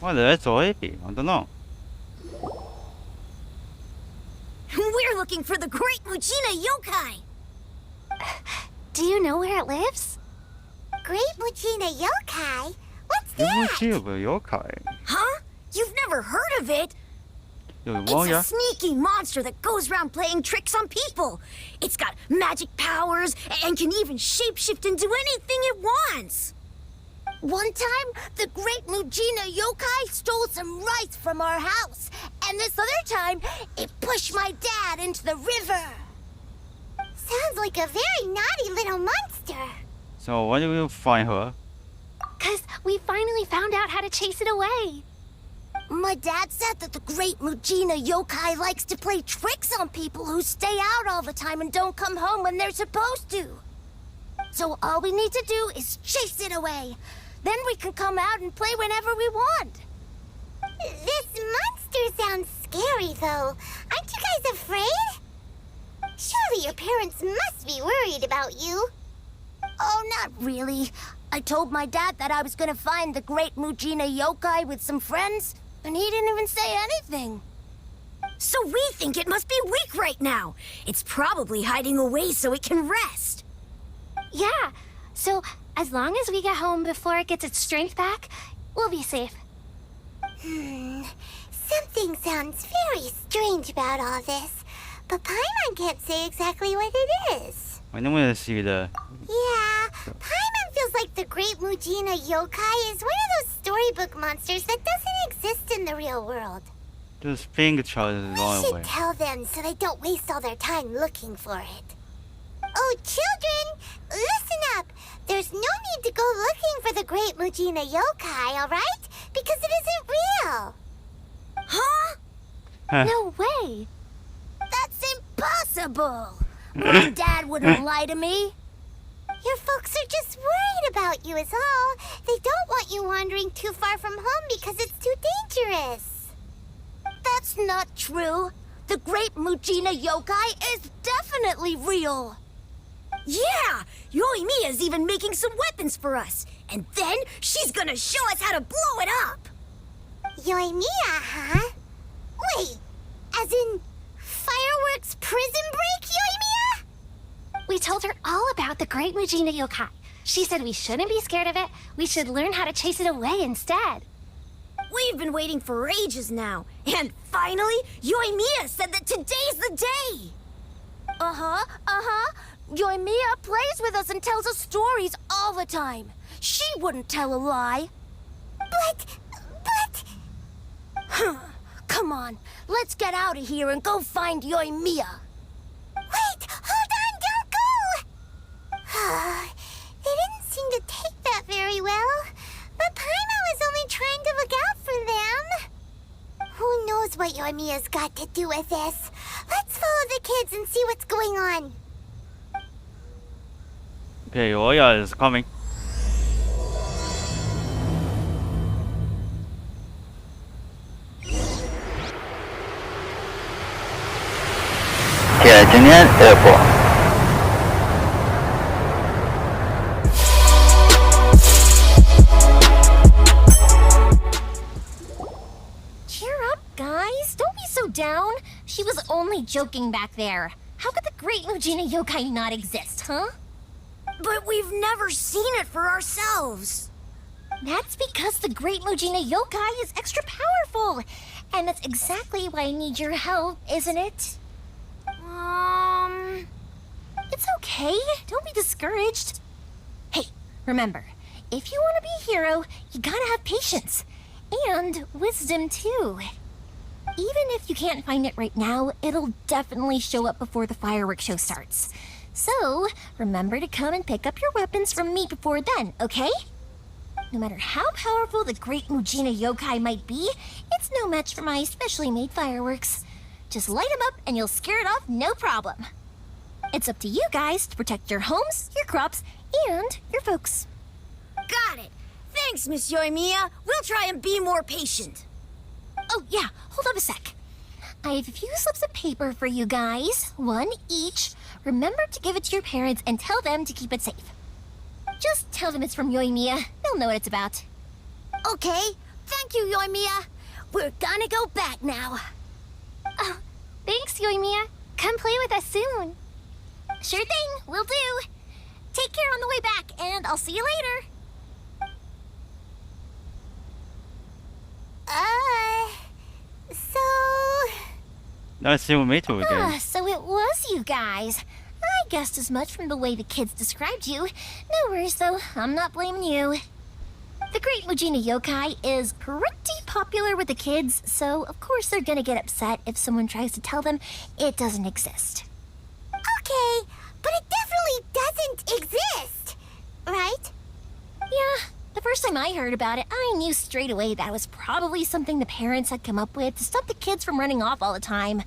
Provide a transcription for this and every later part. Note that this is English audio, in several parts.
Why that's so heavy? I don't know. We're looking for the Great Mujina Yokai! Do you know where it lives? Great Mujina Yokai? What's that? yokai. Huh? You've never heard of it? 여기 It's 뭐야? a sneaky monster that goes around playing tricks on people. It's got magic powers and can even shapeshift into anything it wants. One time, the Great Mujina Yokai stole some rice from our house. And this other time, it pushed my dad into the river. Sounds like a very naughty little monster. So why do you find her? 'Cause we finally found out how to chase it away. My dad said that the Great Mujina Yokai likes to play tricks on people who stay out all the time and don't come home when they're supposed to. So all we need to do is chase it away. Then we can come out and play whenever we want. This monster sounds scary, though. Aren't you guys afraid? Surely your parents must be worried about you. Oh, not really. I told my dad that I was gonna find the Great Mujina Yokai with some friends, and he didn't even say anything. So we think it must be weak right now. It's probably hiding away so it can rest. Yeah, so as long as we get home before it gets its strength back, we'll be safe. Something sounds very strange about all this, but Paimon can't say exactly what it is. 왜냐면 시기다. Yeah, Paimon feels like the Great Mujina Yokai is one of those storybook monsters that doesn't exist in the real world. Just being a child is We going should away. tell them so they don't waste all their time looking for it. Oh, children, listen up. There's no need to go looking for the Great Mujina Yokai, all right? Because it isn't real. Huh? No way! That's impossible. My dad wouldn't lie to me. Your folks are just worried about you is all. They don't want you wandering too far from home because it's too dangerous. That's not true. The Great Mujina Yokai is definitely real. Yeah! Yoimiya is even making some weapons for us. And then she's gonna show us how to blow it up. Yoimiya, huh? Wait, as in fireworks prison break, Yoimiya? We told her all about the Great Mujina Yokai. She said we shouldn't be scared of it. We should learn how to chase it away instead. We've been waiting for ages now. And finally, Yoimiya said that today's the day. Yoimiya plays with us and tells us stories all the time. She wouldn't tell a lie. But... Come on, let's get out of here and go find Yoimiya. Wait, hold on, don't go! They didn't seem to take that very well. But Paimon was only trying to look out for them. Who knows what Yoimiya's got to do with this? Let's follow the kids and see what's going on. Okay, Oya is coming. Terengineer Airport. Cheer up, guys. Don't be so down. She was only joking back there. How could the Great Mujina Yokai not exist, huh? But we've never seen it for ourselves. That's because the Great Mujina Yokai is extra powerful. And that's exactly why I need your help, isn't it? It's okay. Don't be discouraged. Hey, remember, if you want to be a hero, you gotta have patience. And wisdom, too. Even if you can't find it right now, it'll definitely show up before the fireworks show starts. So, remember to come and pick up your weapons from me before then, okay? No matter how powerful the Great Mujina Yokai might be, it's no match for my specially made fireworks. Just light them up and you'll scare it off no problem. It's up to you guys to protect your homes, your crops, and your folks. Got it. Thanks, Miss Yoimiya. We'll try and be more patient. Oh, yeah, hold on a sec. I have a few slips of paper for you guys, one each. Remember to give it to your parents and tell them to keep it safe. Just tell them it's from Yoimiya. They'll know what it's about. Okay, Thank you, Yoimiya. We're gonna go back now. Oh, thanks, Yoimiya. Come play with us soon. Sure thing, will do. Take care on the way back, and I'll see you later. So... Nice to meet you again. So it was you guys. I guessed as much from the way the kids described you. No worries, though. I'm not blaming you. The Great Mujina Yokai is pretty popular with the kids, so of course they're gonna get upset if someone tries to tell them it doesn't exist. Okay, but it definitely doesn't exist, right? Yeah, the first time I heard about it, I knew straight away that was probably something the parents had come up with to stop the kids from running off all the time.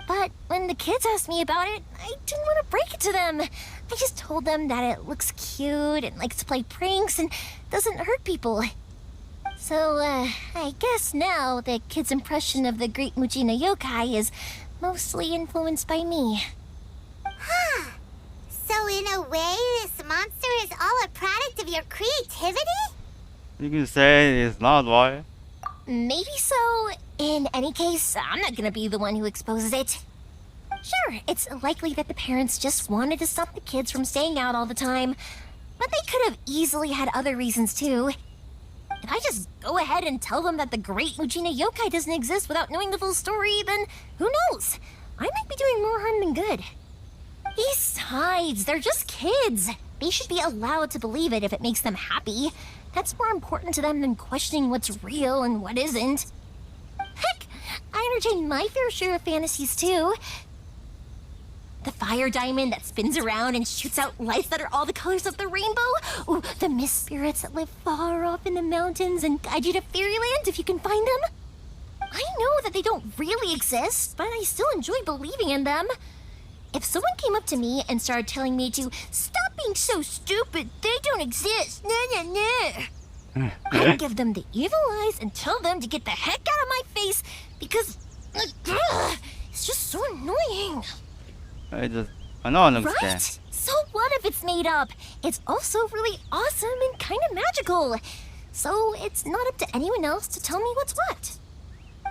But when the kids asked me about it, I didn't want to break it to them. I just told them that it looks cute and likes to play pranks and doesn't hurt people. So, I guess now the kids' impression of the Great Mujina Yokai is mostly influenced by me. Huh. So in a way, this monster is all a product of your creativity? You can say it's not, right? Maybe so. In any case, I'm not gonna be the one who exposes it. Sure, it's likely that the parents just wanted to stop the kids from staying out all the time, but they could have easily had other reasons too. If I just go ahead and tell them that the Great Mujina Yokai doesn't exist without knowing the full story, then who knows? I might be doing more harm than good. Besides, they're just kids. They should be allowed to believe it if it makes them happy. That's more important to them than questioning what's real and what isn't. Heck, I entertain my fair share of fantasies too. The fire diamond that spins around and shoots out lights that are all the colors of the rainbow. Ooh, the mist spirits that live far off in the mountains and guide you to fairyland if you can find them. I know that they don't really exist, but I still enjoy believing in them. If someone came up to me and started telling me to stop being so stupid, they don't exist, I'd give them the evil eyes and tell them to get the heck out of my face because it's just so annoying. I don't understand. Right? So what if it's made up? It's also really awesome and kind of magical. So it's not up to anyone else to tell me what's what.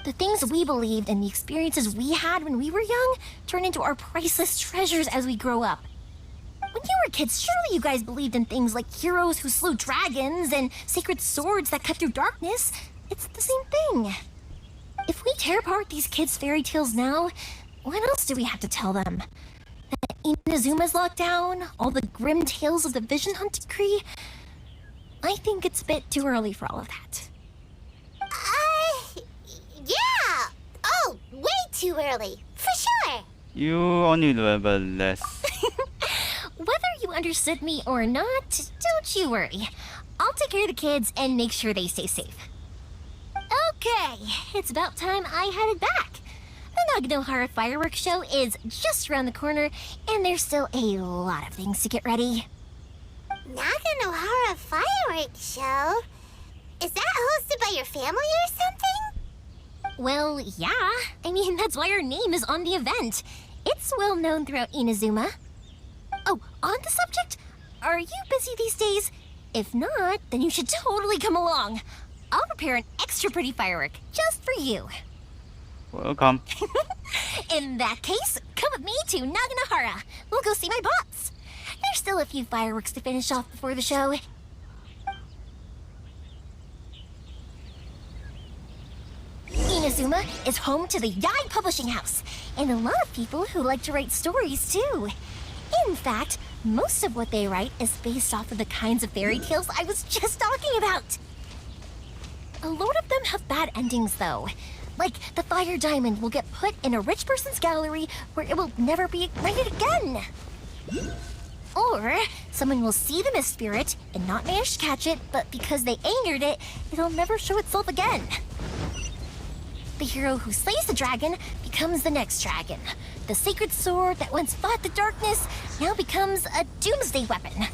The things we believed and the experiences we had when we were young turn into our priceless treasures as we grow up. When you were kids, surely you guys believed in things like heroes who slew dragons and sacred swords that cut through darkness. It's the same thing. If we tear apart these kids' fairy tales now, what else do we have to tell them? That Inazuma's locked down, all the grim tales of the Vision Hunt decree? I think it's a bit too early for all of that. Yeah! Oh, way too early, for sure! You only level less. Whether you understood me or not, don't you worry. I'll take care of the kids and make sure they stay safe. Okay, it's about time I headed back. The Naganohara fireworks show is just around the corner, and there's still a lot of things to get ready. Naganohara fireworks show? Is that hosted by your family or something? Well, yeah. I mean, that's why our name is on the event. It's well known throughout Inazuma. Oh, on the subject, are you busy these days? If not, then you should totally come along. I'll prepare an extra pretty firework just for you. Welcome. In that case, come with me to Naganohara. We'll go see my boss. There's still a few fireworks to finish off before the show. Inazuma is home to the Yai Publishing House, and a lot of people who like to write stories too. In fact, most of what they write is based off of the kinds of fairy tales I was just talking about. A lot of them have bad endings though. Like the fire diamond will get put in a rich person's gallery where it will never be ignited again. Or someone will see the mist spirit and not manage to catch it, but because they angered it, it'll never show itself again. The hero who slays the dragon becomes the next dragon. The sacred sword that once fought the darkness now becomes a doomsday weapon.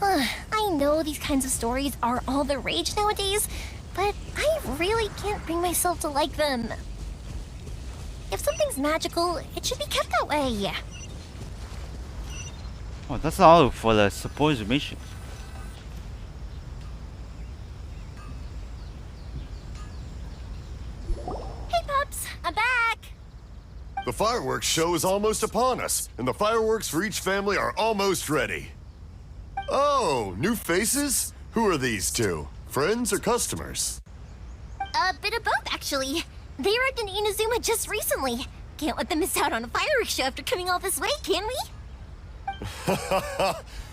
I know these kinds of stories are all the rage nowadays, but I really can't bring myself to like them. If something's magical, it should be kept that way. Oh, that's all for the supposed mission. The fireworks show is almost upon us, and the fireworks for each family are almost ready. Oh, new faces? Who are these two? Friends or customers? A bit of both, actually. They arrived in Inazuma just recently. Can't let them miss out on a fireworks show after coming all this way, can we?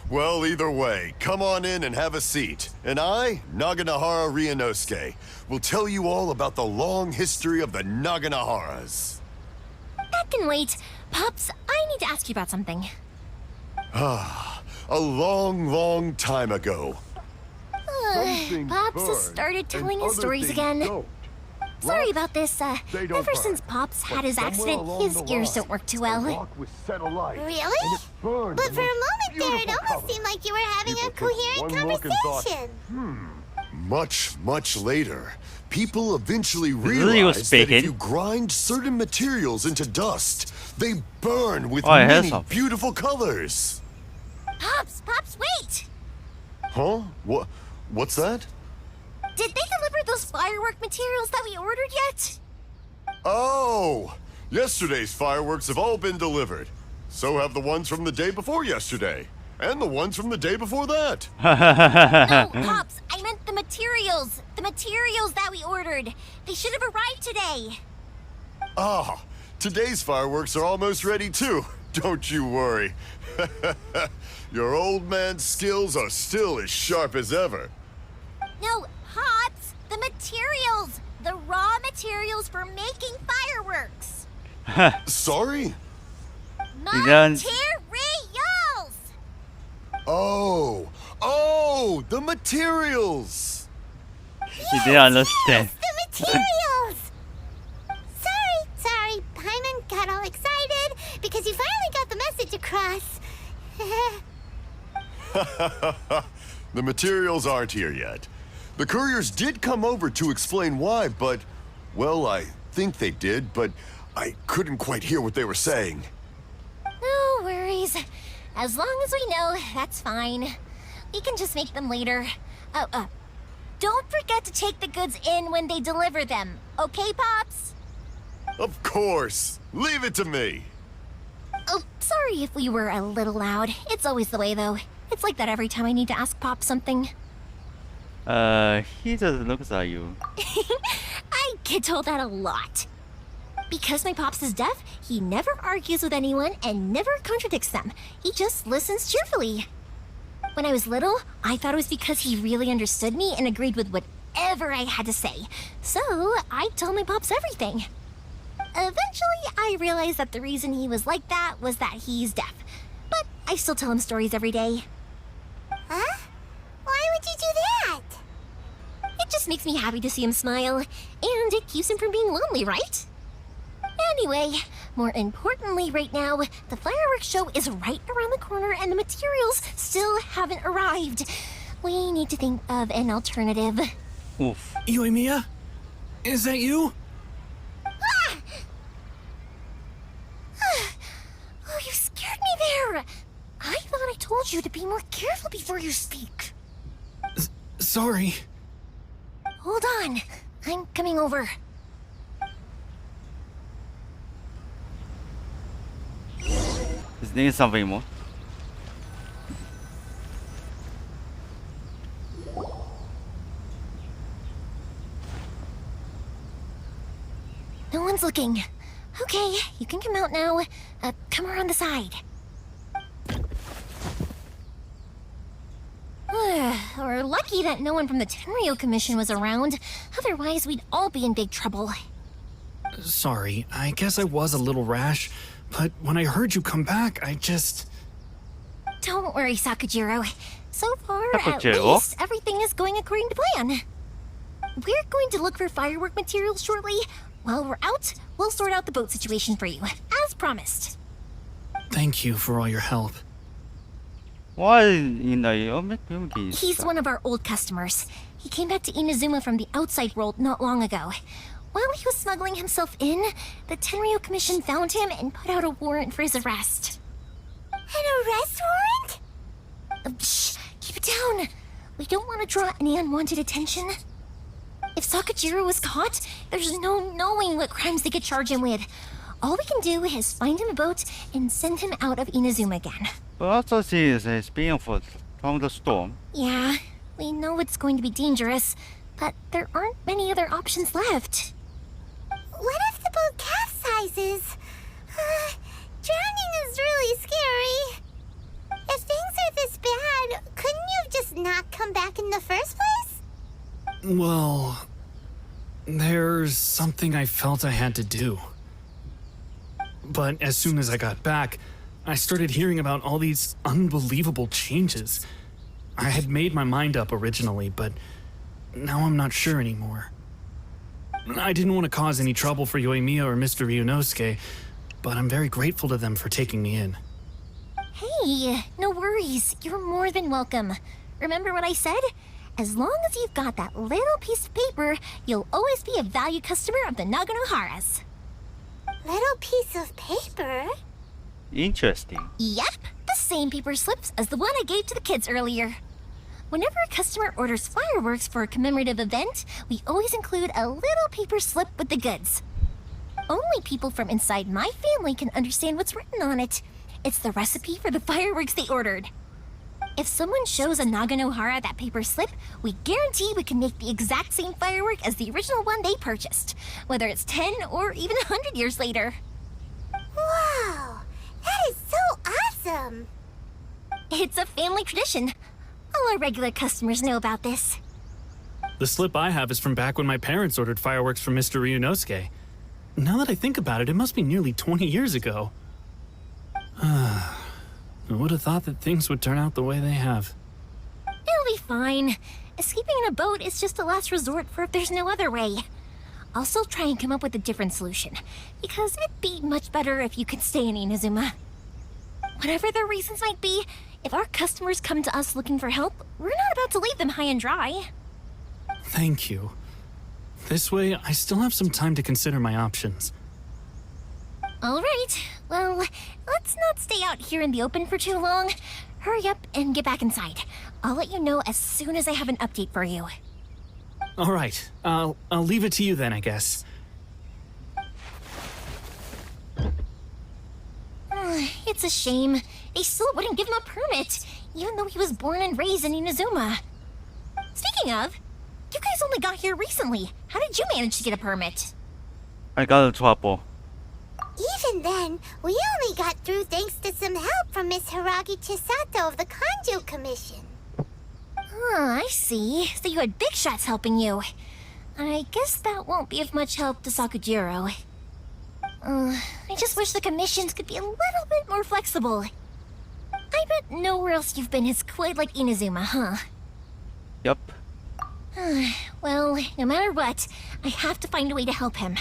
Well, either way, come on in and have a seat. And I, Naganahara Ryunosuke, will tell you all about the long history of the Naganaharas. That can wait. Pops, I need to ask you about something. A long, long time ago. Pops has started telling his stories again. Sorry about this. Ever since Pops had his accident, his ears don't work too well. Really? But for a moment there, it almost seemed like you were having a coherent conversation. Much, much later, people eventually Really was realized that if speaking. you grind certain materials into dust, they burn with Oh, I heard many something. beautiful colors. Pops, wait! Huh? What's that? Did they deliver those firework materials that we ordered yet? Oh! Yesterday's fireworks have all been delivered. So have the ones from the day before yesterday. And the ones from the day before that. No, Pops, I meant the materials. The materials that we ordered. They should have arrived today. Ah, today's fireworks are almost ready too. Don't you worry. Your old man's skills are still as sharp as ever. No, Pops, the materials. The raw materials for making fireworks. Sorry? Then- Materials! Oh, the materials. He didn't understand. The materials! Sorry, Paimon got all excited because you finally got the message across. The materials aren't here yet. The couriers did come over to explain why, but, well, I think they did, but I couldn't quite hear what they were saying. No worries. As long as we know, that's fine. We can just make them later. Don't forget to take the goods in when they deliver them. Okay, Pops? Of course. Leave it to me. Oh, sorry if we were a little loud. It's always the way, though. It's like that every time I need to ask Pop something. He just looks at you. I get told that a lot. Because my Pops is deaf, he never argues with anyone and never contradicts them. He just listens cheerfully. When I was little, I thought it was because he really understood me and agreed with whatever I had to say. So, I told my Pops everything. Eventually, I realized that the reason he was like that was that he's deaf. But I still tell him stories every day. Huh? Why would you do that? It just makes me happy to see him smile, and it keeps him from being lonely, right? Anyway, more importantly right now, the fireworks show is right around the corner and the materials still haven't arrived. We need to think of an alternative. Oof. Yoimiya? Is that you? Oh, you scared me there! I thought I told you to be more careful before you speak. Sorry. Hold on, I'm coming over. His name is something more. No one's looking. Okay, you can come out now. Come around the side. We're lucky that no one from the Tenryo Commission was around. Otherwise, we'd all be in big trouble. Sorry, I guess I was a little rash, but when I heard you come back, I just... Don't worry, Sakujiro. So far, at Sakujiro? least, everything is going according to plan. We're going to look for firework materials shortly. While we're out, we'll sort out the boat situation for you, as promised. Thank you for all your help. Why in the Yoiminy? He's one of our old customers. He came back to Inazuma from the outside world not long ago. While he was smuggling himself in, the Tenryo Commission found him and put out a warrant for his arrest. An arrest warrant? Shh! Keep it down! We don't want to draw any unwanted attention. If Sakujiro was caught, there's no knowing what crimes they could charge him with. All we can do is find him a boat and send him out of Inazuma again. But also she is being from the storm. Yeah, we know it's going to be dangerous, but there aren't many other options left. What if the boat capsizes? Drowning is really scary. If things are this bad, couldn't you have just not come back in the first place? Well, there's something I felt I had to do. But as soon as I got back, I started hearing about all these unbelievable changes. I had made my mind up originally, but now I'm not sure anymore. I didn't want to cause any trouble for Yoimiya or Mr. Ryunosuke, but I'm very grateful to them for taking me in. Hey, no worries. You're more than welcome. Remember what I said? As long as you've got that little piece of paper, you'll always be a valued customer of the Naganoharas. Little piece of paper? Interesting. Yep, the same paper slips as the one I gave to the kids earlier. Whenever a customer orders fireworks for a commemorative event, we always include a little paper slip with the goods. Only people from inside my family can understand what's written on it. It's the recipe for the fireworks they ordered. If someone shows a Naganohara that paper slip, we guarantee we can make the exact same firework as the original one they purchased, whether it's 10 or even 100 years later. Wow, that is so awesome! It's a family tradition. All our regular customers know about this. The slip I have is from back when my parents ordered fireworks from Mr. Ryunosuke. Now that I think about it, it must be nearly 20 years ago. I would have thought that things would turn out the way they have. It'll be fine. Escaping in a boat is just a last resort for if there's no other way. I'll still try and come up with a different solution, because it'd be much better if you could stay in Inazuma. Whatever their reasons might be, if our customers come to us looking for help, we're not about to leave them high and dry. Thank you. This way, I still have some time to consider my options. All right, well, let's not stay out here in the open for too long. Hurry up and get back inside. I'll let you know as soon as I have an update for you. All right, I'll leave it to you then, I guess. It's a shame. They still wouldn't give him a permit, even though he was born and raised in Inazuma. Speaking of, you guys only got here recently. How did you manage to get a permit? I got a trouble. Even then, we only got through thanks to some help from Miss Hiragi Chisato of the Kanjo Commission. I see. So you had big shots helping you. I guess that won't be of much help to Sakujiro. I just wish the commissions could be a little bit more flexible. I bet nowhere else you've been is quite like Inazuma, huh? Yup. Well, no matter what, I have to find a way to help him.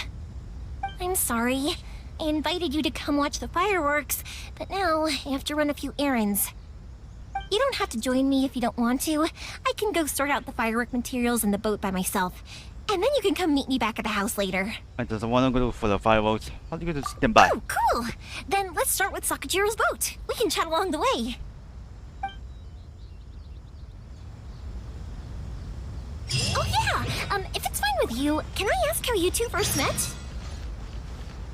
I'm sorry. I invited you to come watch the fireworks, but now I have to run a few errands. You don't have to join me if you don't want to. I can go sort out the firework materials in the boat by myself. And then you can come meet me back at the house later. I just want to go for the fireworks. How do you just stand by? Oh, cool! Then let's start with Sakujiro's boat. We can chat along the way. Oh yeah! If it's fine with you, can I ask how you two first met?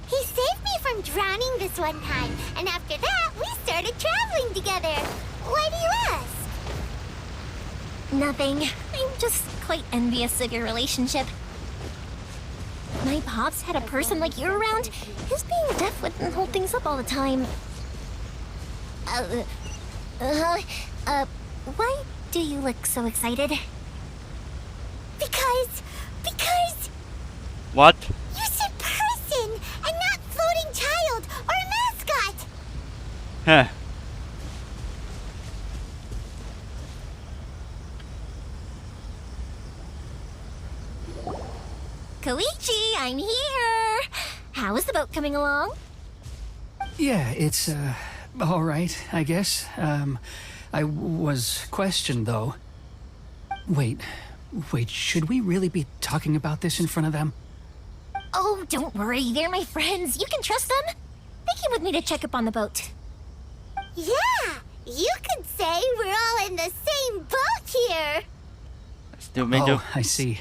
He saved me from drowning this one time, and after that, we started traveling together. Why do you ask? Nothing. I'm just quite envious of your relationship. My pops had a person like you around. His being deaf wouldn't hold things up all the time. Why do you look so excited? Because What? you said person and not floating child or mascot. Huh. Koichi, I'm here! How is the boat coming along? Yeah, it's, all right, I guess. I was questioned, though. Wait, should we really be talking about this in front of them? Oh, don't worry, they're my friends. You can trust them. They came with me to check up on the boat. Yeah, you could say we're all in the same boat here. Still major. Oh, I see.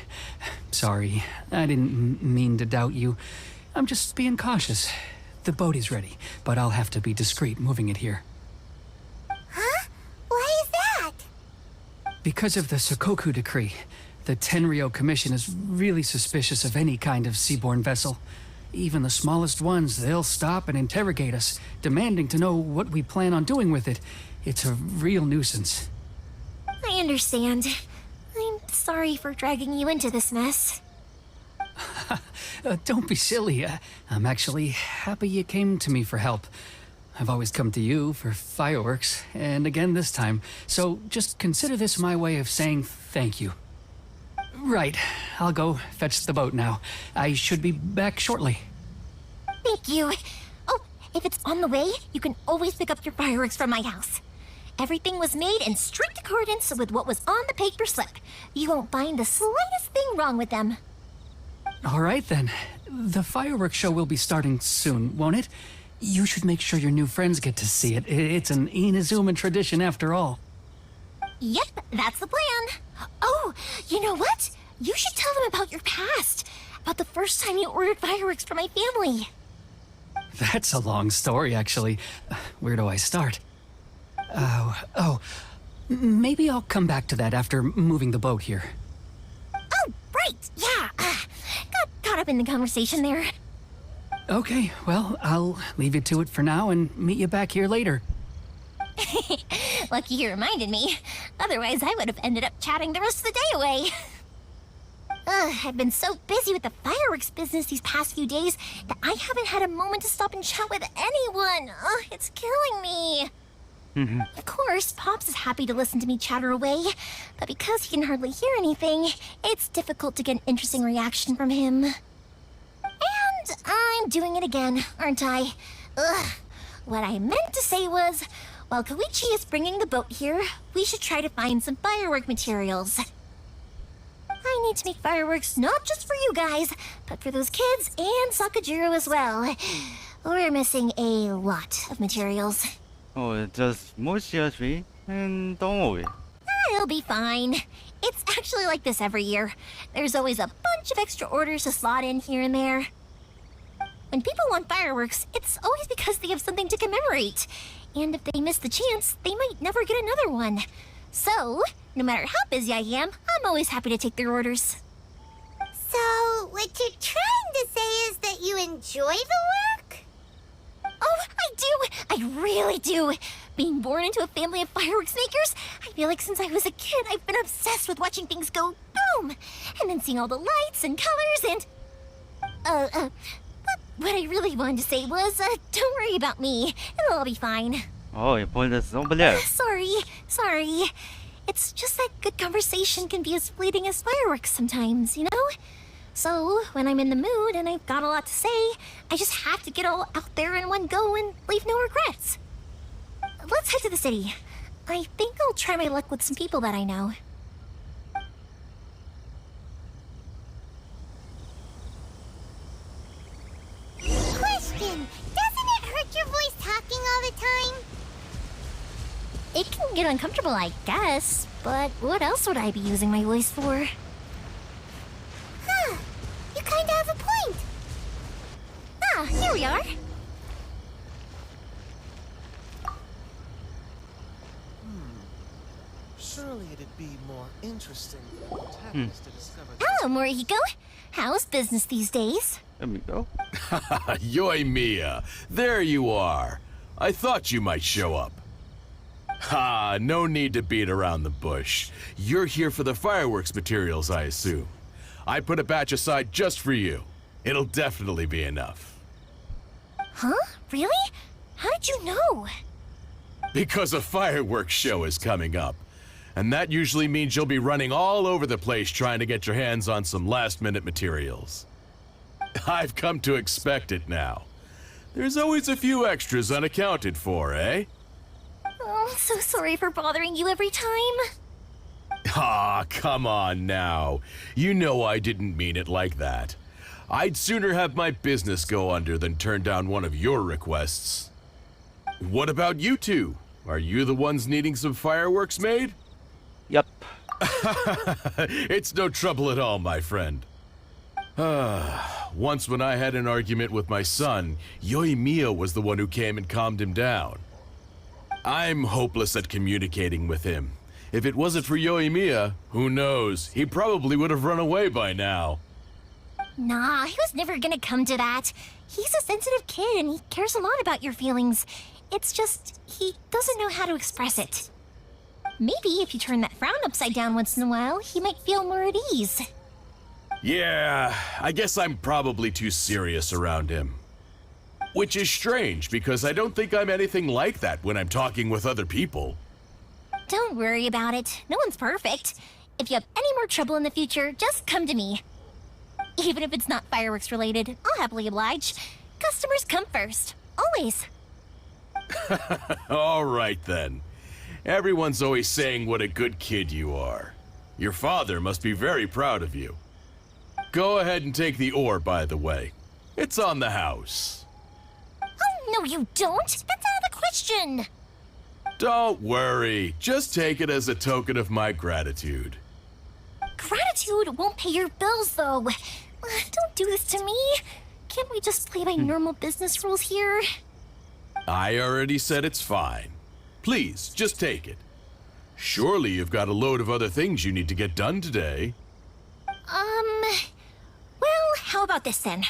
Sorry, I didn't mean to doubt you. I'm just being cautious. The boat is ready, but I'll have to be discreet moving it here. Huh? Why is that? Because of the Sokoku decree, the Tenryo Commission is really suspicious of any kind of seaborne vessel. Even the smallest ones, they'll stop and interrogate us, demanding to know what we plan on doing with it. It's a real nuisance. I understand. I'm sorry for dragging you into this mess. Don't be silly. I'm actually happy you came to me for help. I've always come to you for fireworks, and again this time, so just consider this my way of saying thank you. Right, I'll go fetch the boat now. I should be back shortly. Thank you. Oh, if it's on the way, you can always pick up your fireworks from my house. Everything was made in strict accordance with what was on the paper slip. You won't find the slightest thing wrong with them. All right then. The fireworks show will be starting soon, won't it? You should make sure your new friends get to see it. It's an Inazuman tradition after all. Yep, that's the plan. Oh, you know what? You should tell them about your past. About the first time you ordered fireworks for my family. That's a long story, actually. Where do I start? Maybe I'll come back to that after moving the boat here. Oh, right, yeah. Got caught up in the conversation there. Okay, well, I'll leave you to it for now and meet you back here later. Lucky you reminded me. Otherwise, I would have ended up chatting the rest of the day away. I've been so busy with the fireworks business these past few days that I haven't had a moment to stop and chat with anyone. It's killing me. Of course, Pops is happy to listen to me chatter away, but because he can hardly hear anything, it's difficult to get an interesting reaction from him. And I'm doing it again, aren't I? What I meant to say was, while Koichi is bringing the boat here, we should try to find some firework materials. I need to make fireworks not just for you guys, but for those kids and Sakajiro as well. We're missing a lot of materials. Oh, just more seriously, and don't worry. It'll be fine. It's actually like this every year. There's always a bunch of extra orders to slot in here and there. When people want fireworks, it's always because they have something to commemorate. And if they miss the chance, they might never get another one. So, no matter how busy I am, I'm always happy to take their orders. So, what you're trying to say is that you enjoy the work? Oh, I do! I really do! Being born into a family of fireworks makers, I feel like since I was a kid, I've been obsessed with watching things go boom! And then seeing all the lights and colors and... What I really wanted to say was, don't worry about me. It'll all be fine. Oh, you pulled this over there. Sorry. It's just that good conversation can be as fleeting as fireworks sometimes, you know? So, when I'm in the mood and I've got a lot to say, I just have to get all out there in one go and leave no regrets. Let's head to the city. I think I'll try my luck with some people that I know. Question, doesn't it hurt your voice talking all the time? It can get uncomfortable, I guess, but what else would I be using my voice for? Huh, you kinda have a point. Ah, here we are. Surely it'd be more interesting for the protagonist to discover that Hello, Morihiko. How's business these days? There we go. Yoimiya, there you are. I thought you might show up. Ha, no need to beat around the bush. You're here for the fireworks materials, I assume. I put a batch aside just for you. It'll definitely be enough. Huh? Really? How did you know? Because a fireworks show is coming up. And that usually means you'll be running all over the place trying to get your hands on some last-minute materials. I've come to expect it now. There's always a few extras unaccounted for, eh? Oh, I'm so sorry for bothering you every time. Ah, come on now. You know I didn't mean it like that. I'd sooner have my business go under than turn down one of your requests. What about you two? Are you the ones needing some fireworks made? Yep. It's no trouble at all, my friend. once when I had an argument with my son, Yoimiya was the one who came and calmed him down. I'm hopeless at communicating with him. If it wasn't for Yoimiya, who knows, he probably would have run away by now. Nah, he was never gonna come to that. He's a sensitive kid and he cares a lot about your feelings. It's just, he doesn't know how to express it. Maybe if you turn that frown upside down once in a while, he might feel more at ease. Yeah, I guess I'm probably too serious around him. Which is strange, because I don't think I'm anything like that when I'm talking with other people. Don't worry about it. No one's perfect. If you have any more trouble in the future, just come to me. Even if it's not fireworks related, I'll happily oblige. Customers come first. Always. All right then. Everyone's always saying what a good kid you are. Your father must be very proud of you. Go ahead and take the ore, by the way. It's on the house. Oh, no you don't. That's out of the question. Don't worry. Just take it as a token of my gratitude. Gratitude won't pay your bills, though. Don't do this to me. Can't we just play by normal business rules here? I already said it's fine. Please, just take it. Surely you've got a load of other things you need to get done today. Well, how about this then?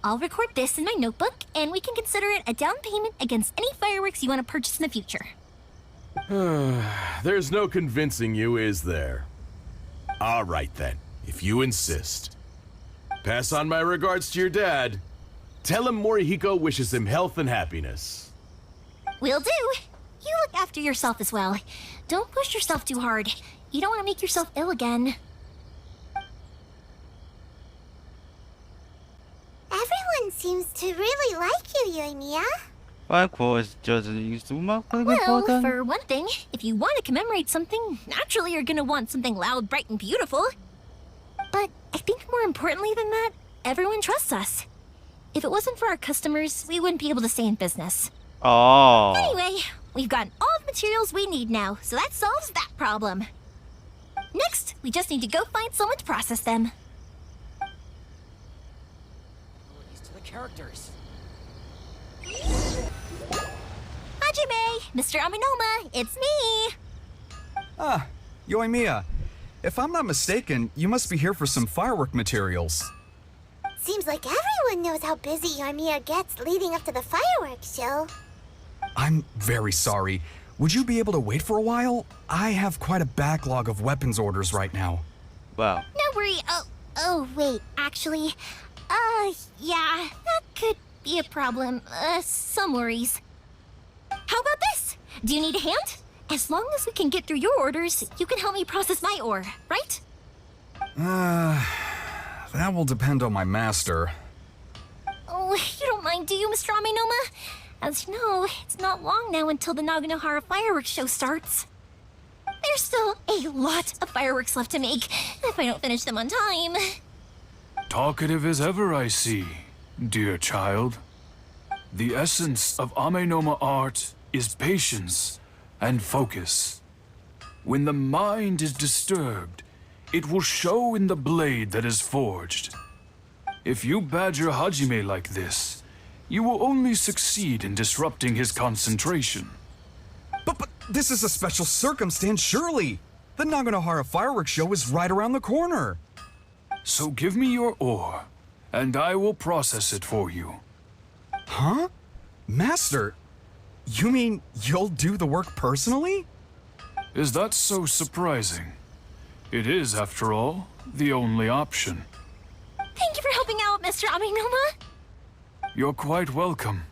I'll record this in my notebook, and we can consider it a down payment against any fireworks you want to purchase in the future. There's no convincing you, is there? All right then, if you insist. Pass on my regards to your dad. Tell him Morihiko wishes him health and happiness. Will do. You look after yourself as well. Don't push yourself too hard. You don't want to make yourself ill again. Everyone seems to really like you, Yoimiya. Well, for one thing, if you want to commemorate something, naturally you're gonna want something loud, bright, and beautiful. But I think more importantly than that, everyone trusts us. If it wasn't for our customers, we wouldn't be able to stay in business. Oh. Anyway, we've gotten all the materials we need now, so that solves that problem. Next, we just need to go find someone to process them. To the characters. Hajime, Mr. Aminoma, it's me! Ah, Yoimiya. If I'm not mistaken, you must be here for some firework materials. Seems like everyone knows how busy Yoimiya gets leading up to the fireworks show. I'm very sorry. Would you be able to wait for a while? I have quite a backlog of weapons orders right now. Wow. No worry. Oh, wait, actually. Yeah, that could be a problem. Some worries. How about this? Do you need a hand? As long as we can get through your orders, you can help me process my ore, right? That will depend on my master. Oh, you don't mind, do you, Mr. Aminoma? As you know, it's not long now until the Naganohara fireworks show starts. There's still a lot of fireworks left to make, if I don't finish them on time. Talkative as ever, I see, dear child. The essence of Amenoma art is patience and focus. When the mind is disturbed, it will show in the blade that is forged. If you badger Hajime like this, you will only succeed in disrupting his concentration. But this is a special circumstance, surely. The Naganohara fireworks show is right around the corner. So give me your ore, and I will process it for you. Huh? Master, you mean you'll do the work personally? Is that so surprising? It is, after all, the only option. Thank you for helping out, Mr. Aminoma. You're quite welcome.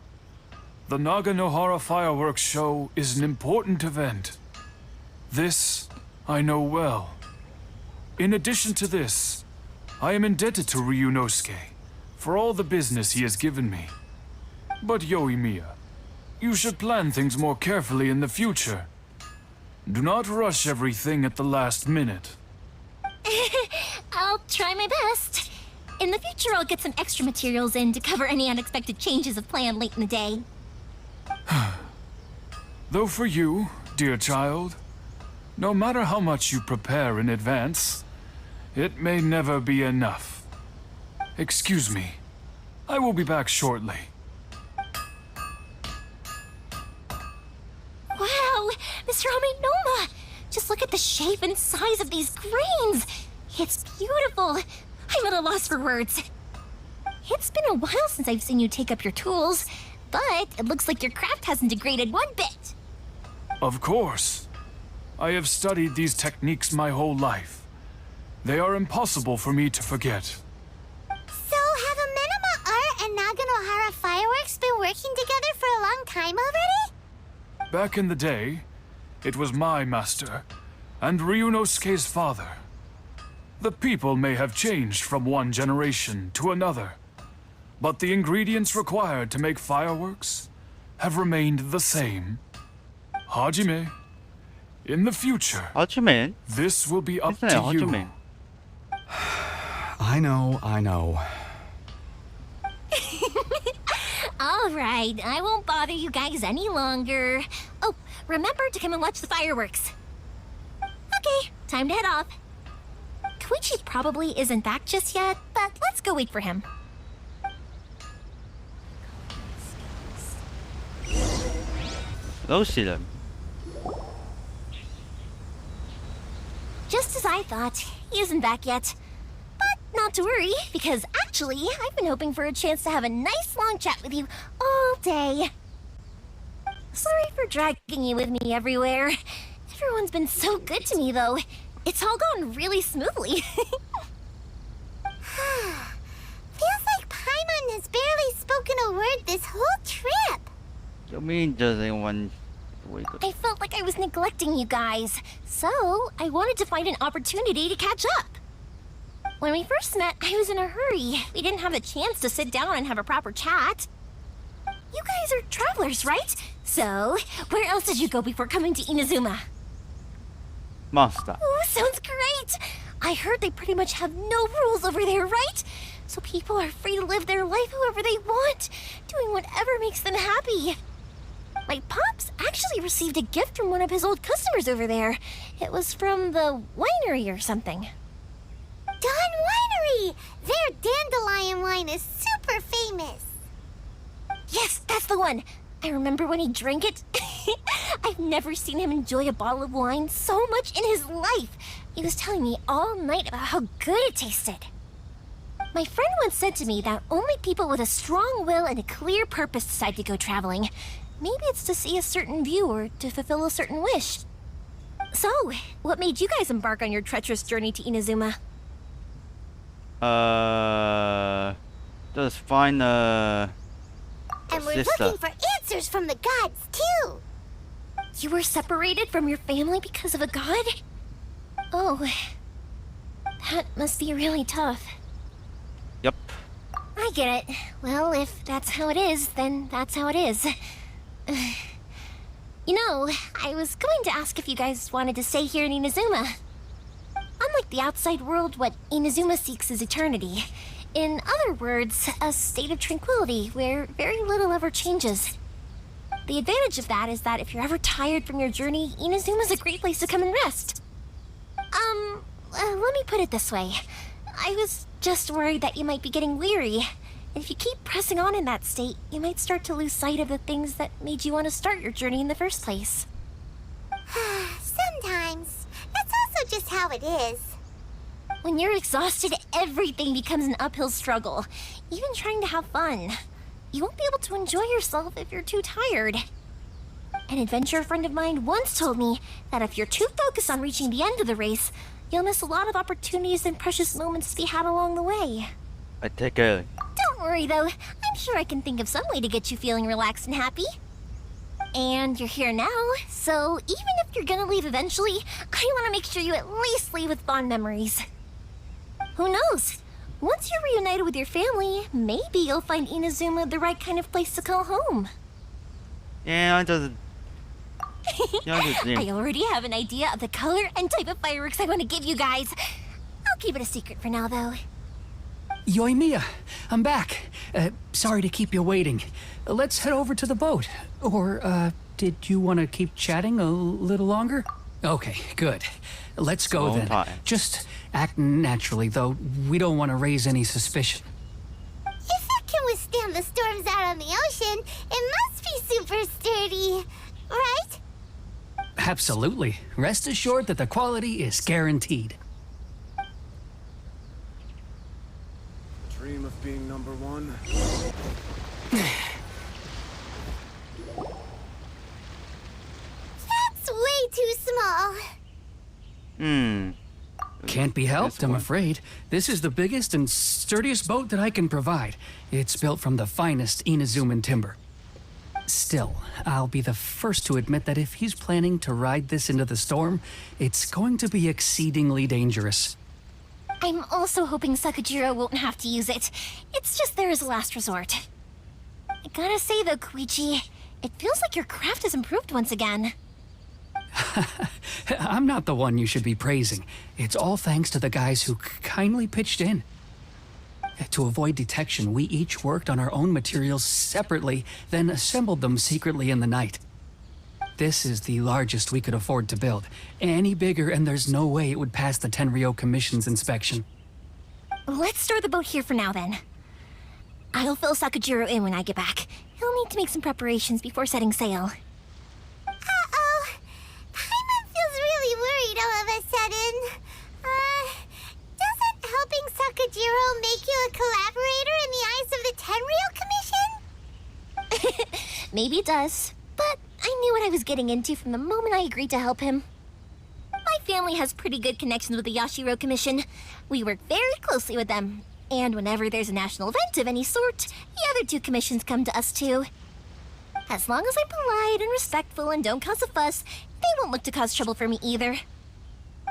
The Naganohara fireworks show is an important event. This I know well. In addition to this, I am indebted to Ryunosuke for all the business he has given me. But Yoimiya, you should plan things more carefully in the future. Do not rush everything at the last minute. I'll try my best. In the future, I'll get some extra materials in to cover any unexpected changes of plan late in the day. Though for you, dear child, no matter how much you prepare in advance, it may never be enough. Excuse me, I will be back shortly. Wow, Mr. Amenoma! Just look at the shape and size of these grains! It's beautiful! I'm at a loss for words. It's been a while since I've seen you take up your tools, but it looks like your craft hasn't degraded one bit. Of course. I have studied these techniques my whole life. They are impossible for me to forget. So, have Amenoma Art and Naganohara Fireworks been working together for a long time already? Back in the day, it was my master, and Ryunosuke's father. The people may have changed from one generation to another, but the ingredients required to make fireworks have remained the same. Hajime, in the future, Hajime? this will be up Isn't it to you. Hajime? I know. All right, I won't bother you guys any longer. Oh, remember to come and watch the fireworks. Okay, time to head off. Koichi probably isn't back just yet, but let's go wait for him. Go see them. Just as I thought, he isn't back yet. But not to worry, because actually, I've been hoping for a chance to have a nice long chat with you all day. Sorry for dragging you with me everywhere. Everyone's been so good to me, though. It's all gone really smoothly. Feels like Paimon has barely spoken a word this whole trip. Yoiminy doesn't want to wake up. I felt like I was neglecting you guys, so I wanted to find an opportunity to catch up. When we first met, I was in a hurry. We didn't have a chance to sit down and have a proper chat. You guys are travelers, right? So, where else did you go before coming to Inazuma? Master. Oh, sounds great! I heard they pretty much have no rules over there, right? So people are free to live their life however they want, doing whatever makes them happy. My pops actually received a gift from one of his old customers over there. It was from the winery or something. Dawn Winery! Their dandelion wine is super famous. Yes, that's the one. I remember when he drank it. I've never seen him enjoy a bottle of wine so much in his life. He was telling me all night about how good it tasted. My friend once said to me that only people with a strong will and a clear purpose decide to go traveling. Maybe it's to see a certain view or to fulfill a certain wish. So, what made you guys embark on your treacherous journey to Inazuma? Just find And we're sister. looking for answers from the gods, too. You were separated from your family because of a god? Oh, that must be really tough. Yep. I get it. Well, if that's how it is, then that's how it is. You know, I was going to ask if you guys wanted to stay here in Inazuma. Unlike the outside world, what Inazuma seeks is eternity. In other words, a state of tranquility where very little ever changes. The advantage of that is that if you're ever tired from your journey, Inazuma's a great place to come and rest. Let me put it this way. I was just worried that you might be getting weary. And if you keep pressing on in that state, you might start to lose sight of the things that made you want to start your journey in the first place. Sometimes. That's also just how it is. When you're exhausted, everything becomes an uphill struggle. Even trying to have fun. You won't be able to enjoy yourself if you're too tired. An adventurer friend of mine once told me that if you're too focused on reaching the end of the race, you'll miss a lot of opportunities and precious moments to be had along the way. I take it. Don't worry though, I'm sure I can think of some way to get you feeling relaxed and happy. And you're here now, so even if you're gonna leave eventually, I want to make sure you at least leave with fond memories. Who knows? Once you're reunited with your family, maybe you'll find Inazuma the right kind of place to call home. Yeah, I just. Yeah, I just I already have an idea of the color and type of fireworks I want to give you guys. I'll keep it a secret for now, though. Yoimiya, I'm back. Sorry to keep you waiting. Let's head over to the boat. Or, did you want to keep chatting a little longer? Okay, good. Let's go So then. fine. Just act naturally, though we don't want to raise any suspicion. If that can from the storms out on the ocean, it must be super sturdy, right? Absolutely. Rest assured that the quality is guaranteed. Dream of being number one. That's way too small. Can't be helped, I'm afraid. This is the biggest and sturdiest boat that I can provide. It's built from the finest Inazuman timber. Still, I'll be the first to admit that if he's planning to ride this into the storm, it's going to be exceedingly dangerous. I'm also hoping Sakajiro won't have to use it. It's just there as a last resort. I gotta say though, Koichi, it feels like your craft has improved once again. I'm not the one you should be praising. It's all thanks to the guys who kindly pitched in. To avoid detection, we each worked on our own materials separately, then assembled them secretly in the night. This is the largest we could afford to build. Any bigger and there's no way it would pass the Tenryou Commission's inspection. Let's store the boat here for now then. I'll fill Sakajiro in when I get back. He'll need to make some preparations before setting sail. Uh-oh. Paimon feels really worried all of a sudden. Doesn't helping Sakajiro make you a collaborator in the eyes of the Tenryou Commission? Maybe it does, but I knew what I was getting into from the moment I agreed to help him. My family has pretty good connections with the Yashiro Commission. We work very closely with them, and whenever there's a national event of any sort, the other two commissions come to us too. As long as I'm polite and respectful and don't cause a fuss, they won't look to cause trouble for me either.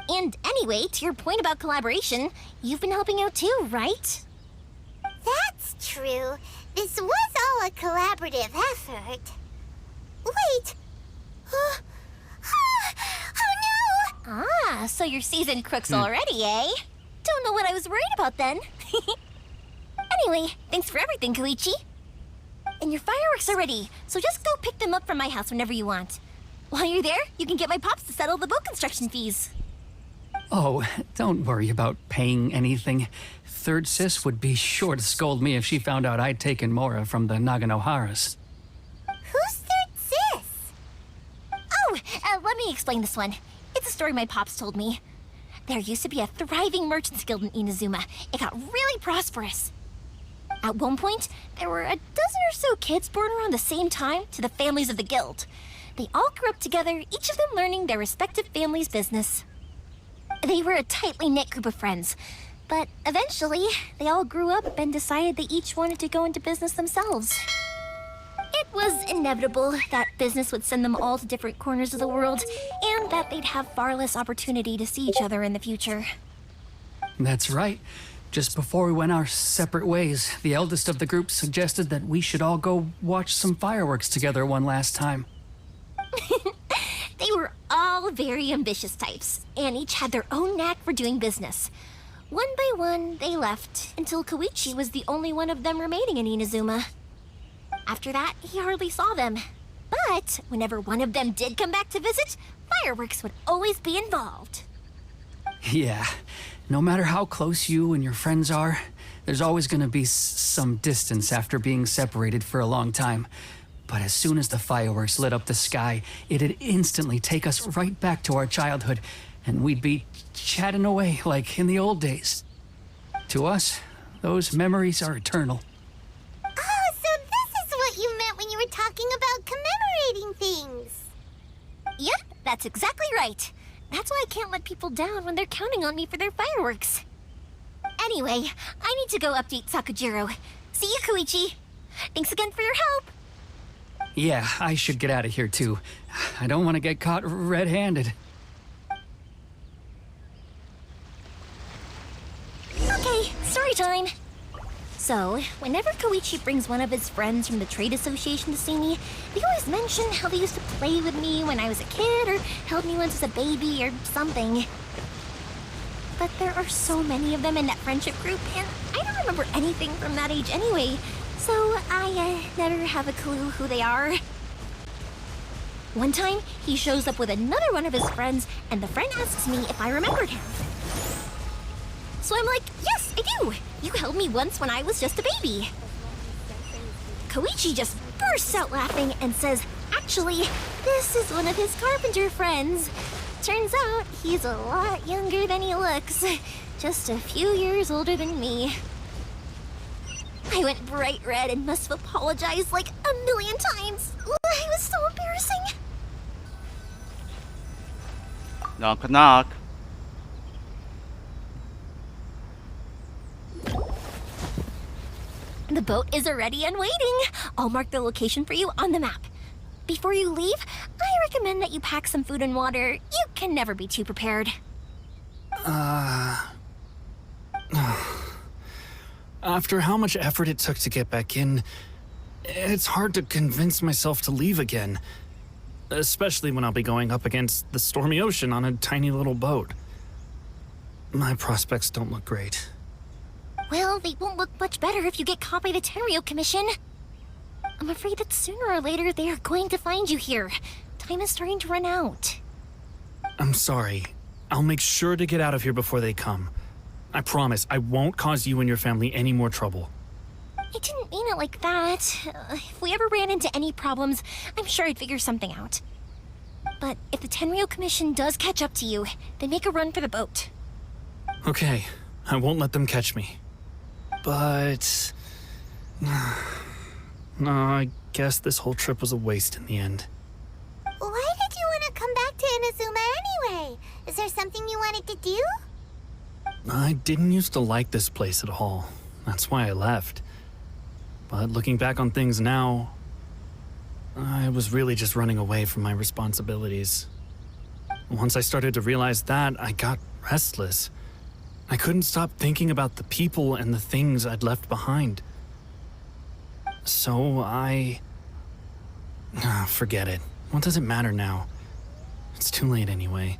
And anyway, to your point about collaboration, you've been helping out too, right? That's true. This was all a collaborative effort. Wait! Oh no! Ah, so you're seasoned crooks already, eh? Don't know what I was worried about then. Anyway, thanks for everything, Koichi. And your fireworks are ready, so just go pick them up from my house whenever you want. While you're there, you can get my pops to settle the boat construction fees. Oh, don't worry about paying anything. Third Sis would be sure to scold me if she found out I'd taken Mora from the Naganoharas. Who's Third Sis? Oh, let me explain this one. It's a story my pops told me. There used to be a thriving merchants guild in Inazuma. It got really prosperous. At one point, there were a dozen or so kids born around the same time to the families of the guild. They all grew up together, each of them learning their respective family's business. They were a tightly knit group of friends, but eventually, they all grew up and decided they each wanted to go into business themselves. It was inevitable that business would send them all to different corners of the world, and that they'd have far less opportunity to see each other in the future. That's right. Just before we went our separate ways, the eldest of the group suggested that we should all go watch some fireworks together one last time. They were all very ambitious types, and each had their own knack for doing business. One by one, they left, until Koichi was the only one of them remaining in Inazuma. After that, he hardly saw them. But whenever one of them did come back to visit, fireworks would always be involved. Yeah, no matter how close you and your friends are, there's always gonna be some distance after being separated for a long time. But as soon as the fireworks lit up the sky, it'd instantly take us right back to our childhood, and we'd be chatting away like in the old days. To us, those memories are eternal. Oh, so this is what you meant when you were talking about commemorating things. Yep, that's exactly right. That's why I can't let people down when they're counting on me for their fireworks. Anyway, I need to go update Sakajiro. See you, Koichi. Thanks again for your help. Yeah, I should get out of here too. I don't want to get caught red-handed. Okay, story time. So, whenever Koichi brings one of his friends from the trade association to see me, they always mention how they used to play with me when I was a kid, or held me once as a baby, or something. But there are so many of them in that friendship group, and I don't remember anything from that age anyway, so I never have a clue who they are. One time, he shows up with another one of his friends, and the friend asks me if I remembered him. So I'm like, yes, I do. You held me once when I was just a baby. Koichi just bursts out laughing and says, actually, this is one of his carpenter friends. Turns out he's a lot younger than he looks. Just a few years older than me. I went bright red and must have apologized like a million times. It was so embarrassing. Knock, knock. The boat is already and waiting. I'll mark the location for you on the map. Before you leave, I recommend that you pack some food and water. You can never be too prepared. After how much effort it took to get back in, it's hard to convince myself to leave again. Especially when I'll be going up against the stormy ocean on a tiny little boat. My prospects don't look great. Well, they won't look much better if you get caught by the Tenryou Commission. I'm afraid that sooner or later they are going to find you here. Time is starting to run out. I'm sorry. I'll make sure to get out of here before they come. I promise I won't cause you and your family any more trouble. I didn't mean it like that. If we ever ran into any problems, I'm sure I'd figure something out. But if the Tenryou Commission does catch up to you, then make a run for the boat. Okay, I won't let them catch me. But... no, I guess this whole trip was a waste in the end. Why did you want to come back to Inazuma anyway? Is there something you wanted to do? I didn't used to like this place at all. That's why I left. But looking back on things now, I was really just running away from my responsibilities. Once I started to realize that, I got restless. I couldn't stop thinking about the people and the things I'd left behind. So forget it. What does it matter now? It's too late anyway.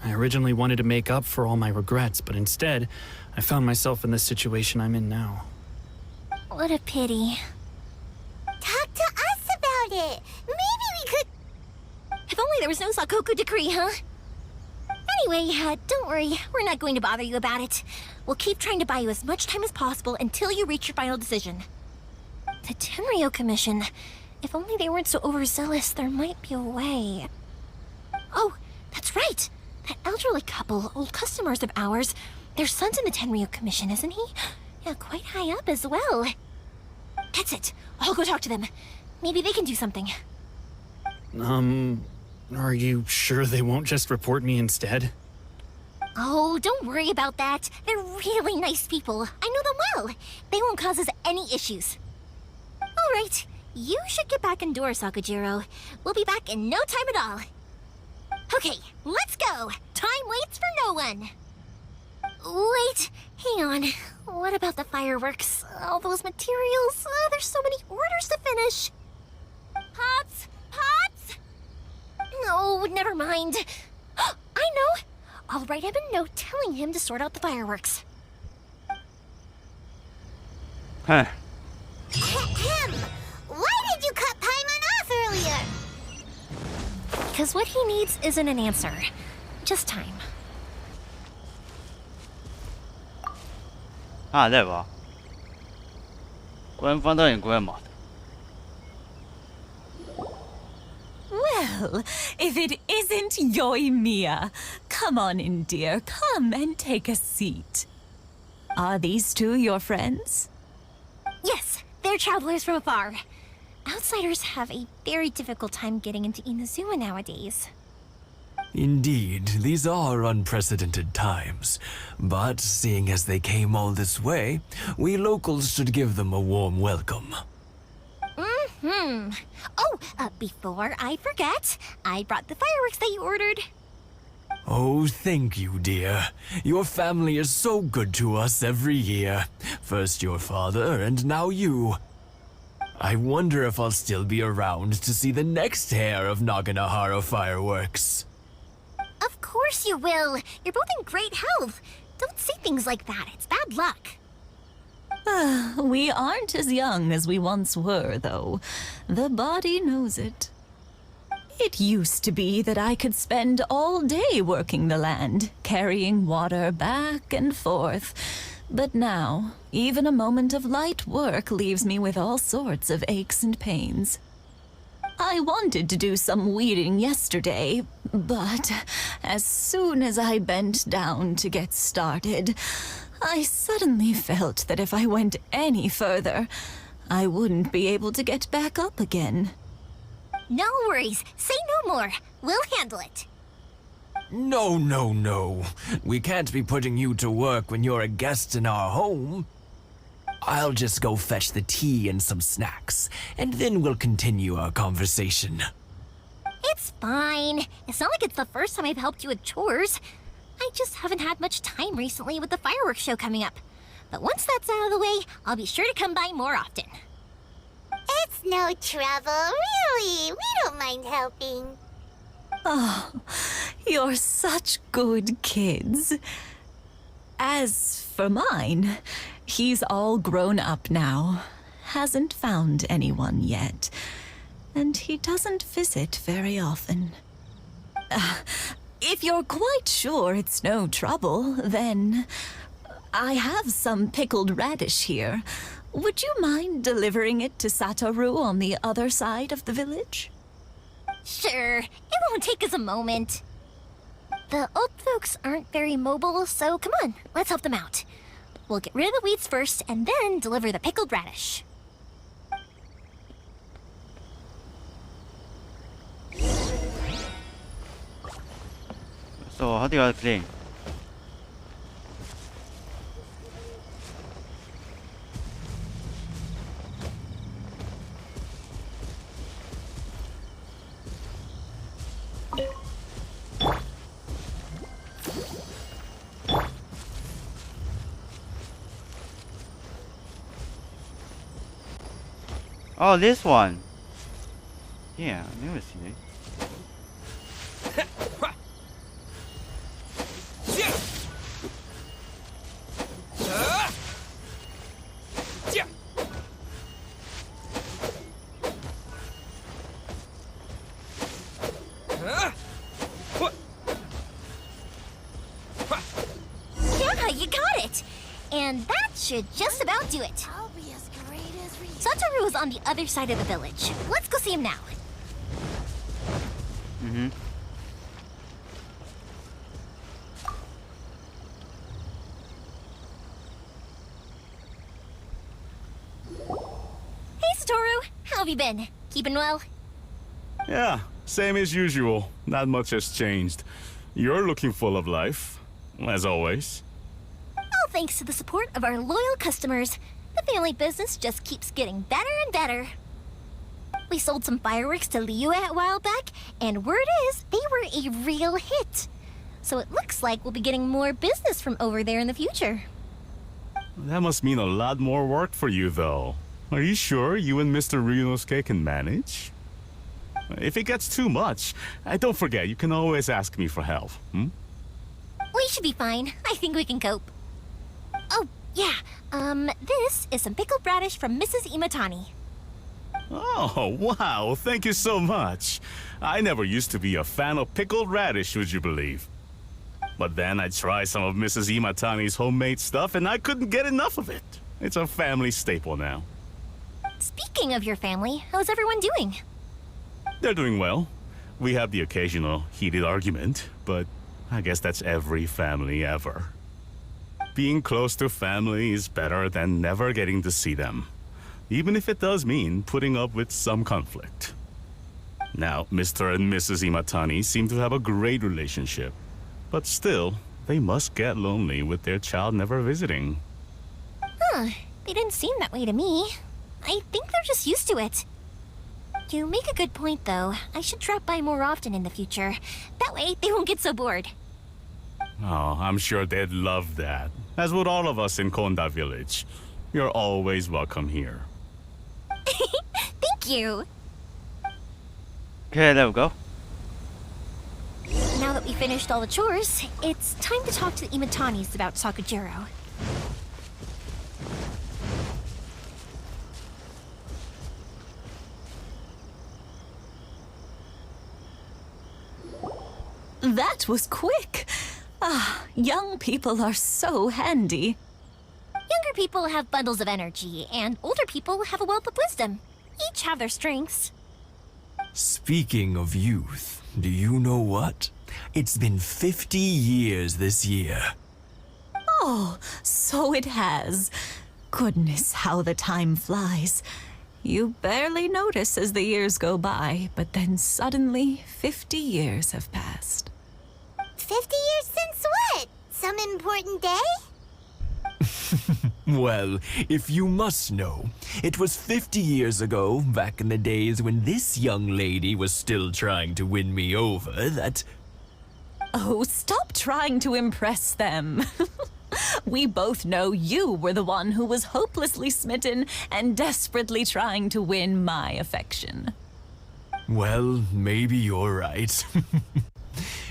I originally wanted to make up for all my regrets, but instead, I found myself in the situation I'm in now. What a pity. Talk to us about it. Maybe we could... If only there was no Sakoku decree, huh? Anyway, don't worry. We're not going to bother you about it. We'll keep trying to buy you as much time as possible until you reach your final decision. The Tenryou Commission. If only they weren't so overzealous, there might be a way. Oh, that's right. That elderly couple, old customers of ours. Their son's in the Tenryou Commission, isn't he? Yeah, quite high up as well. That's it. I'll go talk to them. Maybe they can do something. Are you sure they won't just report me instead? Oh, don't worry about that. They're really nice people. I know them well. They won't cause us any issues. All right. You should get back indoors, Sakujiro. We'll be back in no time at all. Okay, let's go. Time waits for no one. Wait, hang on. What about the fireworks? All those materials? There's so many orders to finish. Pops! Pops! No, never mind. I know. I'll write him a note telling him to sort out the fireworks. Huh. Ahem. Why did you cut Paimon off earlier? Because what he needs isn't an answer. Just time. det var官方都很贵嘛。 Well, if it isn't Yoimiya, come on in, dear. Come and take a seat. Are these two your friends? Yes, they're travelers from afar. Outsiders have a very difficult time getting into Inazuma nowadays. Indeed, these are unprecedented times. But seeing as they came all this way, we locals should give them a warm welcome. Oh, before I forget, I brought the fireworks that you ordered. Oh, thank you, dear. Your family is so good to us every year. First your father, and now you. I wonder if I'll still be around to see the next hair of Naganohara fireworks. Of course you will. You're both in great health. Don't say things like that. It's bad luck. We aren't as young as we once were, though. The body knows it. It used to be that I could spend all day working the land, carrying water back and forth. But now, even a moment of light work leaves me with all sorts of aches and pains. I wanted to do some weeding yesterday, but as soon as I bent down to get started, I suddenly felt that if I went any further, I wouldn't be able to get back up again. No worries. Say no more. We'll handle it. No, no, no. We can't be putting you to work when you're a guest in our home. I'll just go fetch the tea and some snacks, and then we'll continue our conversation. It's fine. It's not like it's the first time I've helped you with chores. I just haven't had much time recently with the fireworks show coming up. But once that's out of the way, I'll be sure to come by more often. It's no trouble, really. We don't mind helping. Oh, you're such good kids. As for mine, he's all grown up now, hasn't found anyone yet, and he doesn't visit very often. If you're quite sure it's no trouble, then I have some pickled radish here. Would you mind delivering it to Satoru on the other side of the village? Sure. It won't take us a moment. The old folks aren't very mobile, so come on, let's help them out. We'll get rid of the weeds first, and then deliver the pickled radish. So how do you clean? Oh, this one. Yeah, I've never seen it. Yeah, you got it! And that should just about do it. I'll be as great as Ryu. Satoru is on the other side of the village. Let's go see him now. Mm-hmm. Hey, Satoru! How have you been? Keeping well? Yeah, same as usual. Not much has changed. You're looking full of life, as always. All thanks to the support of our loyal customers, the family business just keeps getting better and better. We sold some fireworks to Liyue a while back, and word is they were a real hit. So it looks like we'll be getting more business from over there in the future. That must mean a lot more work for you, though. Are you sure you and Mr. Ryunosuke can manage? If it gets too much, don't forget, you can always ask me for help, hmm? We should be fine. I think we can cope. Oh, yeah. This is some pickled radish from Mrs. Imatani. Oh, wow, thank you so much. I never used to be a fan of pickled radish, would you believe? But then I tried some of Mrs. Imatani's homemade stuff and I couldn't get enough of it. It's a family staple now. Speaking of your family, how's everyone doing? They're doing well. We have the occasional heated argument, but I guess that's every family ever. Being close to family is better than never getting to see them, even if it does mean putting up with some conflict. Now, Mr. and Mrs. Imatani seem to have a great relationship, but still, they must get lonely with their child never visiting. Huh, they didn't seem that way to me. I think they're just used to it. You make a good point, though. I should drop by more often in the future. That way, they won't get so bored. Oh, I'm sure they'd love that, as would all of us in Konda Village. You're always welcome here. Thank you! Okay, there we go. Now that we finished all the chores, it's time to talk to the Imatanis about Sakujiro. That was quick. Ah, young people are so handy. younger people have bundles of energy, and older people have a wealth of wisdom. Each have their strengths. Speaking of youth, do you know what? It's been 50 years this year. Oh, so it has. Goodness, how the time flies. You barely notice as the years go by, but then suddenly 50 years have passed. 50 years since what? Some important day? Well, if you must know, it was 50 years ago, back in the days when this young lady was still trying to win me over, that... Oh, stop trying to impress them. We both know you were the one who was hopelessly smitten and desperately trying to win my affection. Well, maybe you're right.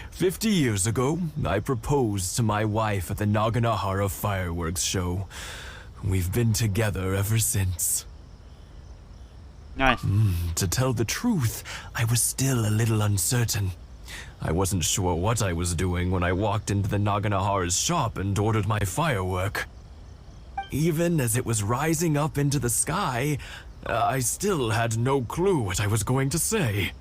50 years ago, I proposed to my wife at the Naganahara fireworks show. We've been together ever since. Nice. To tell the truth, I was still a little uncertain. I wasn't sure what I was doing when I walked into the Naganahara's shop and ordered my firework. Even as it was rising up into the sky, I still had no clue what I was going to say.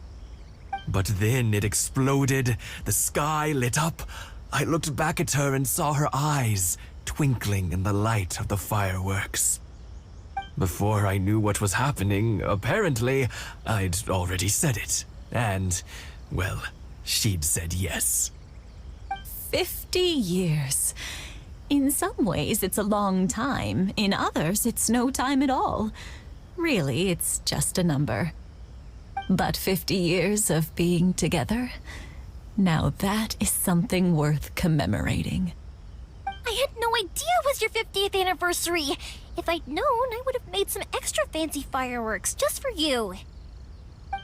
But then it exploded, the sky lit up. I looked back at her and saw her eyes twinkling in the light of the fireworks. Before I knew what was happening, apparently, I'd already said it. And, well, she'd said yes. 50 years. In some ways, it's a long time. In others, it's no time at all. Really, it's just a number. But 50 years of being together, now that is something worth commemorating. I had no idea it was your 50th anniversary. If I'd known, I would have made some extra fancy fireworks just for you.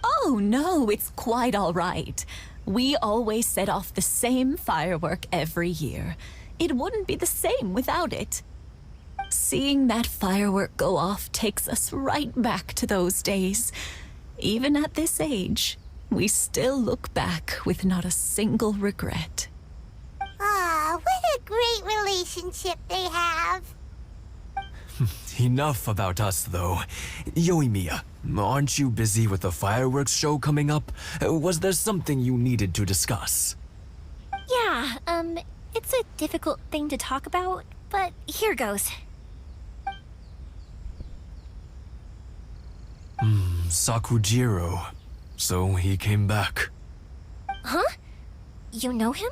Oh, no, it's quite all right. We always set off the same firework every year. It wouldn't be the same without it. Seeing that firework go off takes us right back to those days. Even at this age, we still look back with not a single regret. Ah, what a great relationship they have. Enough about us, though. Yoimiya, aren't you busy with the fireworks show coming up? Was there something you needed to discuss? Yeah, it's a difficult thing to talk about, but here goes. Sakujiro. So he came back. Huh? You know him?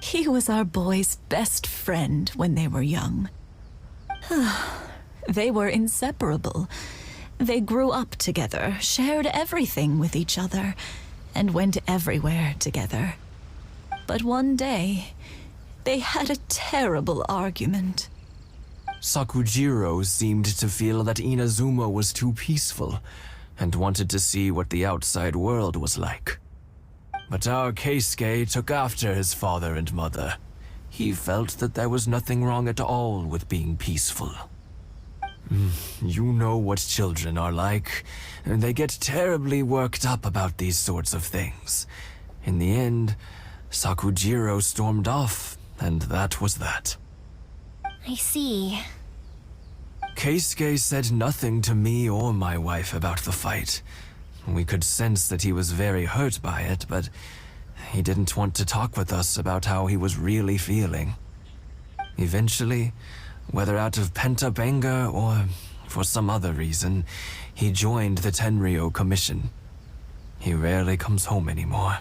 He was our boys' best friend when they were young. They were inseparable. They grew up together, shared everything with each other, and went everywhere together. But one day, they had a terrible argument. Sakujiro seemed to feel that Inazuma was too peaceful and wanted to see what the outside world was like. But our Keisuke took after his father and mother. He felt that there was nothing wrong at all with being peaceful. You know what children are like. They get terribly worked up about these sorts of things. In the end, Sakujiro stormed off, and that was that. I see. Keisuke said nothing to me or my wife about the fight. We could sense that he was very hurt by it, but he didn't want to talk with us about how he was really feeling. Eventually, whether out of pent-up anger or for some other reason, he joined the Tenryou Commission. He rarely comes home anymore.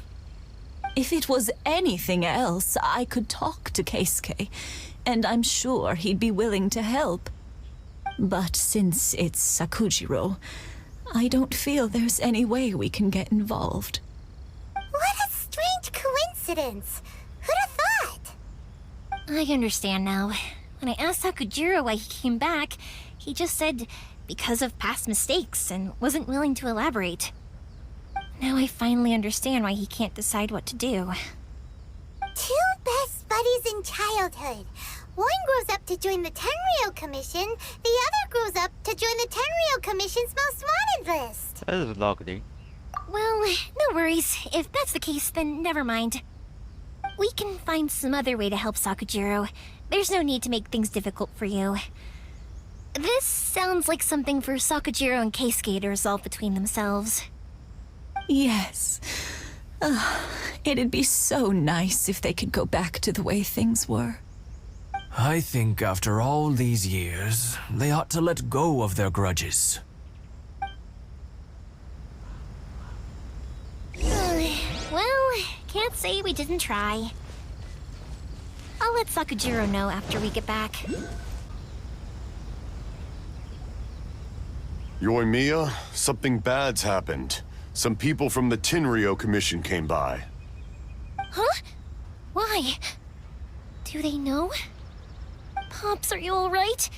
If it was anything else, I could talk to Keisuke, and I'm sure he'd be willing to help. But since it's Sakujiro, I don't feel there's any way we can get involved. What a strange coincidence. Who'd have thought? I understand now. When I asked Sakujiro why he came back, he just said because of past mistakes and wasn't willing to elaborate. Now I finally understand why he can't decide what to do. Two best buddies in childhood. One grows up to join the Tenryou Commission, the other grows up to join the Tenryou Commission's most wanted list. That is lovely. Well, no worries. If that's the case, then never mind. We can find some other way to help Sakujiro. there's no need to make things difficult for you. This sounds like something for Sakujiro and Keisuke to resolve between themselves. Yes. It'd be so nice if they could go back to the way things were. I think after all these years, they ought to let go of their grudges. Well, can't say we didn't try. I'll let Sakujiro know after we get back. Yoimiya, something bad's happened. Some people from the Tenryou Commission came by. Huh? Why? Do they know? Pops, are you alright?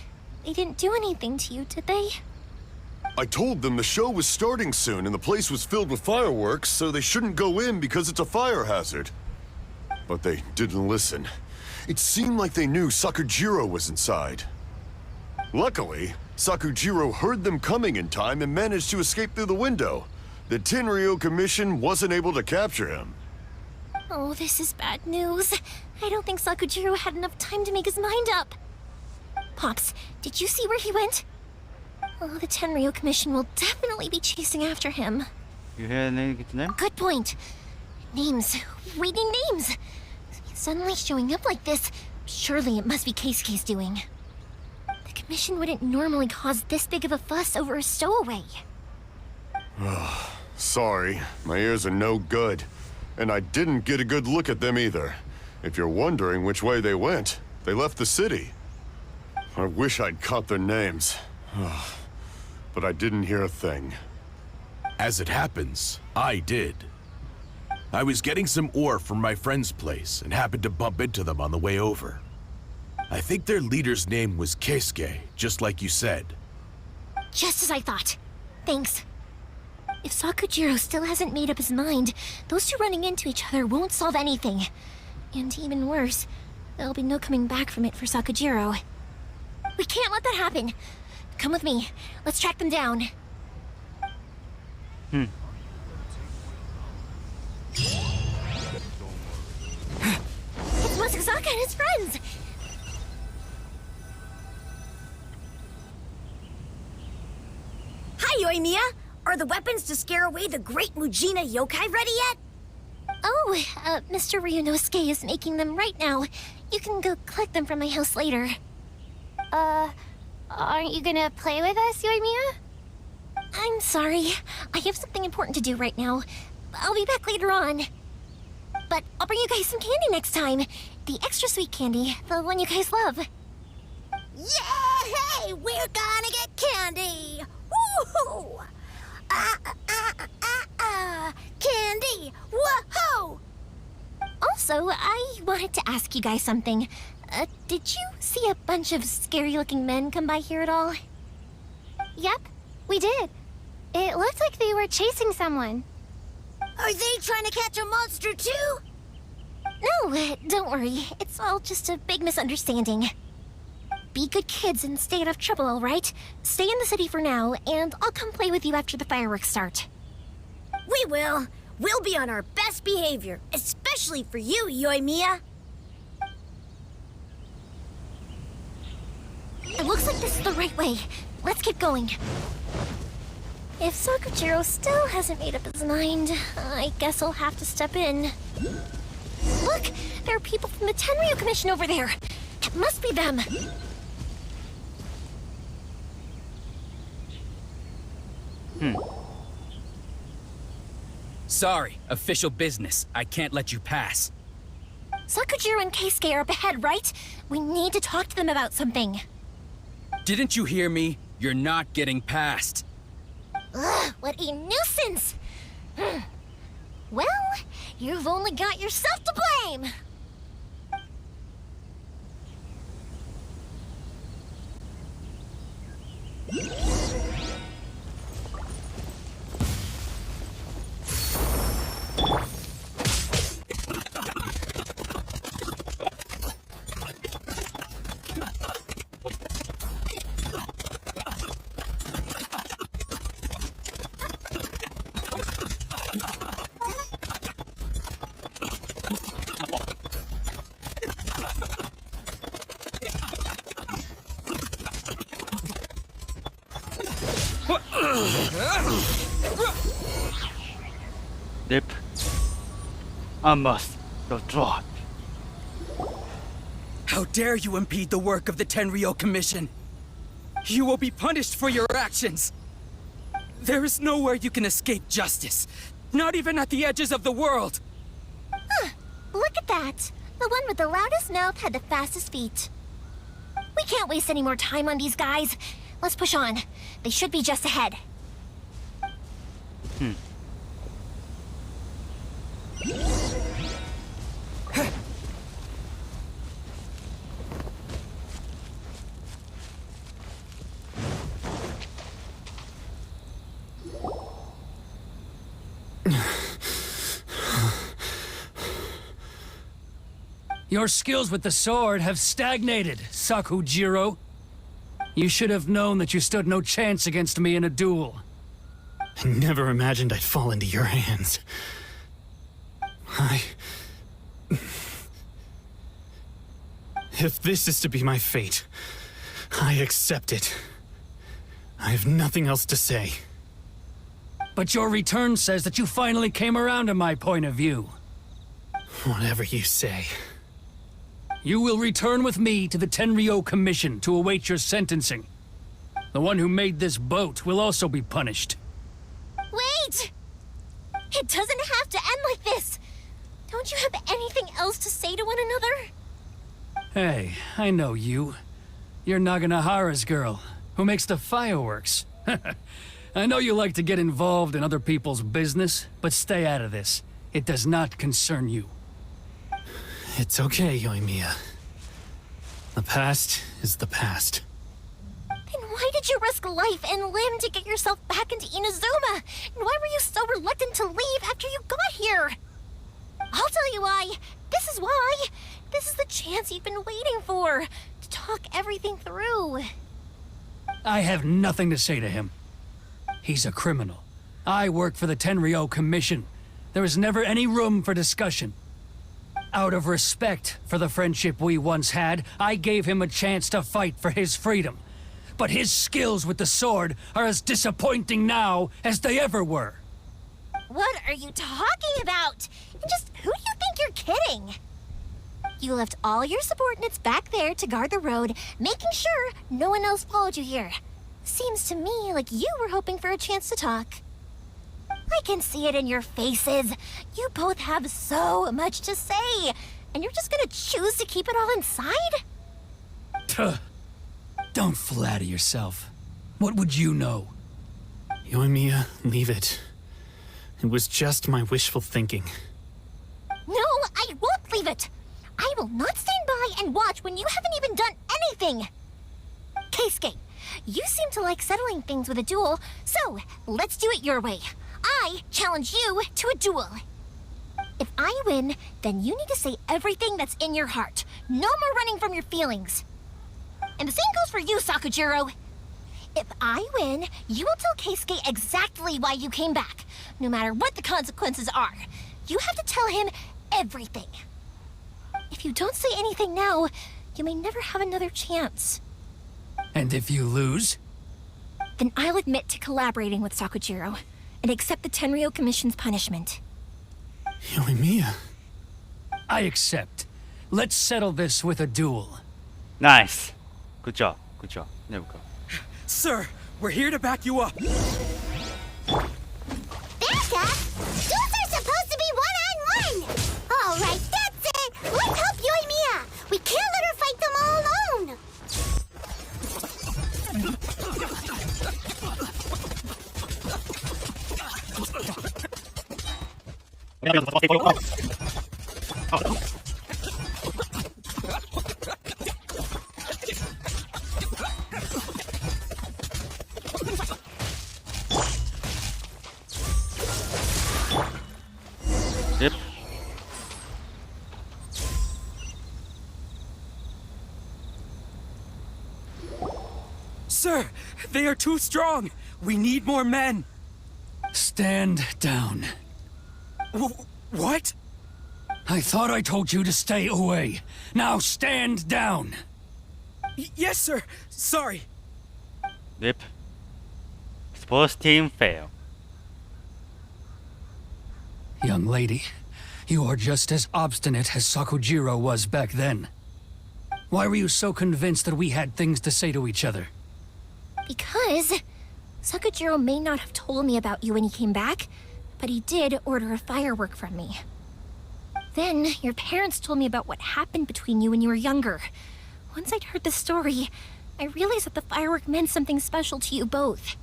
They didn't do anything to you, did they? I told them the show was starting soon and the place was filled with fireworks, so they shouldn't go in because it's a fire hazard. But they didn't listen. It seemed like they knew Sakujiro was inside. Luckily, Sakujiro heard them coming in time and managed to escape through the window. The Tenryou Commission wasn't able to capture him. Oh, this is bad news. I don't think Sakujiro had enough time to make his mind up. Pops, did you see where he went? Oh, the Tenryou Commission will definitely be chasing after him. You hear any name? Good point. Names. Reading names. Suddenly showing up like this, surely it must be Keisuke's doing. The Commission wouldn't normally cause this big of a fuss over a stowaway. Sorry, my ears are no good. And I didn't get a good look at them either. If you're wondering which way they went, they left the city. I wish I'd caught their names. But I didn't hear a thing. As it happens, I did. I was getting some ore from my friend's place and happened to bump into them on the way over. I think their leader's name was Keisuke, just like you said. Just as I thought. Thanks. If Sakujiro still hasn't made up his mind, those two running into each other won't solve anything. And even worse, there'll be no coming back from it for Sakujiro. We can't let that happen. Come with me. Let's track them down. It's Masazaka and his friends! Hi, Yoimiya! Are the weapons to scare away the great Mujina yokai ready yet? Oh, Mr. Ryunosuke is making them right now. You can go collect them from my house later. Aren't you gonna play with us, Yoimiya? I'm sorry. I have something important to do right now. I'll be back later on. But I'll bring you guys some candy next time. The extra sweet candy, the one you guys love. Yay! We're gonna get candy! Woo-hoo! Candy! Whoa-ho! Also, I wanted to ask you guys something. Did you see a bunch of scary-looking men come by here at all? Yep, we did. It looked like they were chasing someone. Are they trying to catch a monster too? No, don't worry. It's all just a big misunderstanding. Be good kids and stay out of trouble, all right? Stay in the city for now, and I'll come play with you after the fireworks start. We will. We'll be on our best behavior, especially for you, Yoimiya. It looks like this is the right way. Let's keep going. If Sakujiro still hasn't made up his mind, I guess I'll have to step in. Look! There are people from the Tenryou Commission over there! It must be them! Sorry, official business. I can't let you pass. Sakujiro and Keisuke are up ahead, right? We need to talk to them about something. Didn't you hear me? You're not getting past. Ugh, what a nuisance! Well, you've only got yourself to blame! Dip. I must withdraw. How dare you impede the work of the Tenryou Commission? You will be punished for your actions. There is nowhere you can escape justice. Not even at the edges of the world. Huh. Look at that. The one with the loudest mouth had the fastest feet. We can't waste any more time on these guys. Let's push on. They should be just ahead. Your skills with the sword have stagnated, Sakujiro. You should have known that you stood no chance against me in a duel. I never imagined I'd fall into your hands. If this is to be my fate, I accept it. I have nothing else to say. But your return says that you finally came around to my point of view. Whatever you say. You will return with me to the Tenryou Commission to await your sentencing. The one who made this boat will also be punished. Wait! It doesn't have to end like this! Don't you have anything else to say to one another? Hey, I know you. You're Naganohara's girl, who makes the fireworks. I know you like to get involved in other people's business, but stay out of this. It does not concern you. It's okay, Yoimiya. The past is the past. Then why did you risk life and limb to get yourself back into Inazuma? And why were you so reluctant to leave after you got here? I'll tell you why. This is why. This is the chance you've been waiting for. To talk everything through. I have nothing to say to him. He's a criminal. I work for the Tenryou Commission. There is never any room for discussion. Out of respect for the friendship we once had, I gave him a chance to fight for his freedom. But his skills with the sword are as disappointing now as they ever were. What are you talking about? And just who do you think you're kidding? You left all your subordinates back there to guard the road, making sure no one else followed you here. Seems to me like you were hoping for a chance to talk. I can see it in your faces. You both have so much to say, and you're just gonna choose to keep it all inside? Tuh. Don't flatter yourself. What would you know? Yoimiya, leave it. It was just my wishful thinking. No, I won't leave it. I will not stand by and watch when you haven't even done anything. Keisuke, you seem to like settling things with a duel, so let's do it your way. I challenge you to a duel. If I win, then you need to say everything that's in your heart. No more running from your feelings. And the same goes for you, Sakujiro. If I win, you will tell Keisuke exactly why you came back, no matter what the consequences are. You have to tell him everything. If you don't say anything now, you may never have another chance. And if you lose? Then I'll admit to collaborating with Sakujiro and accept the Tenryou Commission's punishment. Yoimiya. I accept. Let's settle this with a duel. Nice. Good job. Good job. Nebuko. Sir, we're here to back you up. Back up? Duels are supposed to be one-on-one! All right, that's it! Let's help Yoimiya! We can't let her fight them all alone! Yep. Sir, they are too strong. We need more men. Stand down. What? I thought I told you to stay away. Now stand down. Yes, sir. Sorry. Yep. Sports team fail. Young lady, you are just as obstinate as Sakujiro was back then. Why were you so convinced that we had things to say to each other? Because Sakujiro may not have told me about you when he came back, but he did order a firework from me. Then, your parents told me about what happened between you when you were younger. Once I'd heard the story, I realized that the firework meant something special to you both.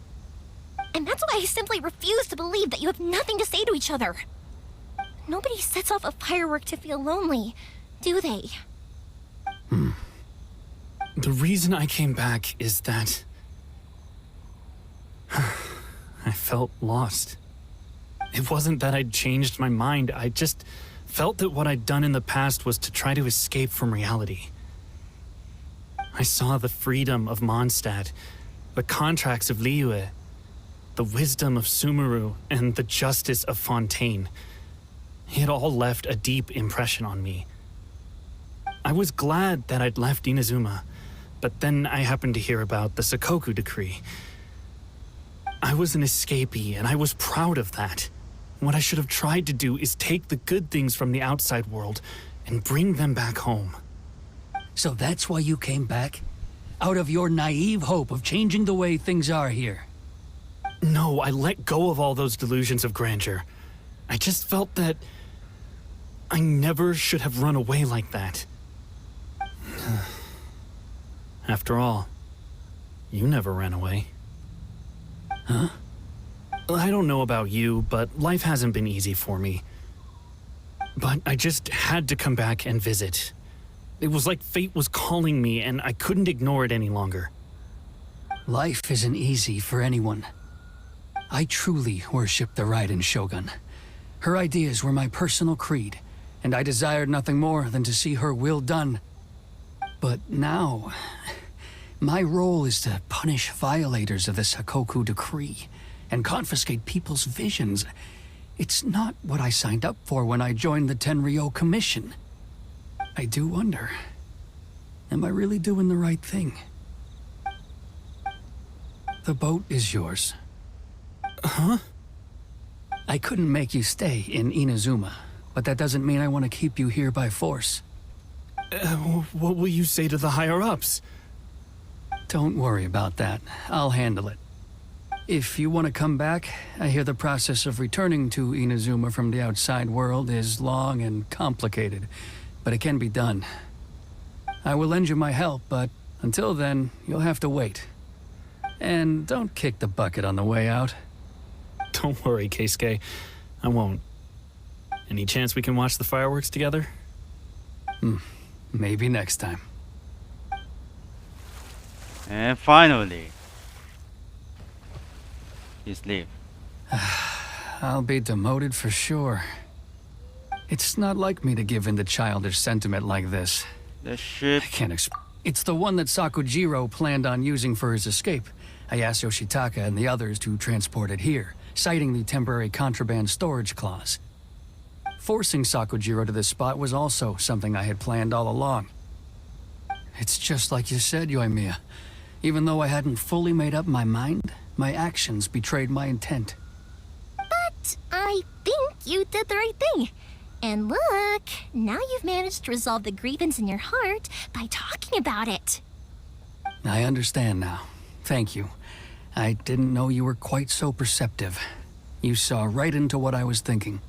And that's why I simply refuse to believe that you have nothing to say to each other. Nobody sets off a firework to feel lonely, do they? The reason I came back is that I felt lost. It wasn't that I'd changed my mind, I just felt that what I'd done in the past was to try to escape from reality. I saw the freedom of Mondstadt, the contracts of Liyue, the wisdom of Sumeru, and the justice of Fontaine. It all left a deep impression on me. I was glad that I'd left Inazuma, but then I happened to hear about the Sakoku decree. I was an escapee, and I was proud of that. What I should have tried to do is take the good things from the outside world and bring them back home. So that's why you came back? Out of your naive hope of changing the way things are here? No, I let go of all those delusions of grandeur. I just felt that I never should have run away like that. After all, you never ran away. Huh? I don't know about you, but life hasn't been easy for me. But I just had to come back and visit. It was like fate was calling me, and I couldn't ignore it any longer. Life isn't easy for anyone. I truly worship the Raiden Shogun. Her ideas were my personal creed, and I desired nothing more than to see her will done. But now, my role is to punish violators of the Sakoku decree and confiscate people's visions. It's not what I signed up for when I joined the Tenryo Commission. I do wonder, am I really doing the right thing? The boat is yours. Huh? I couldn't make you stay in Inazuma, but that doesn't mean I want to keep you here by force. What will you say to the higher-ups? Don't worry about that. I'll handle it. If you want to come back, I hear the process of returning to Inazuma from the outside world is long and complicated, but it can be done. I will lend you my help, but until then, you'll have to wait. And don't kick the bucket on the way out. Don't worry, Keisuke. I won't. Any chance we can watch the fireworks together? Maybe next time. And finally, he's leave. I'll be demoted for sure. It's not like me to give in to childish sentiment like this. The ship. I can't It's the one that Sakujiro planned on using for his escape. I asked Yoshitaka and the others to transport it here, citing the temporary contraband storage clause. Forcing Sakujiro to this spot was also something I had planned all along. It's just like you said, Yoimiya. Even though I hadn't fully made up my mind, my actions betrayed my intent. But I think you did the right thing. And look, now you've managed to resolve the grievance in your heart by talking about it. I understand now. Thank you. I didn't know you were quite so perceptive. You saw right into what I was thinking.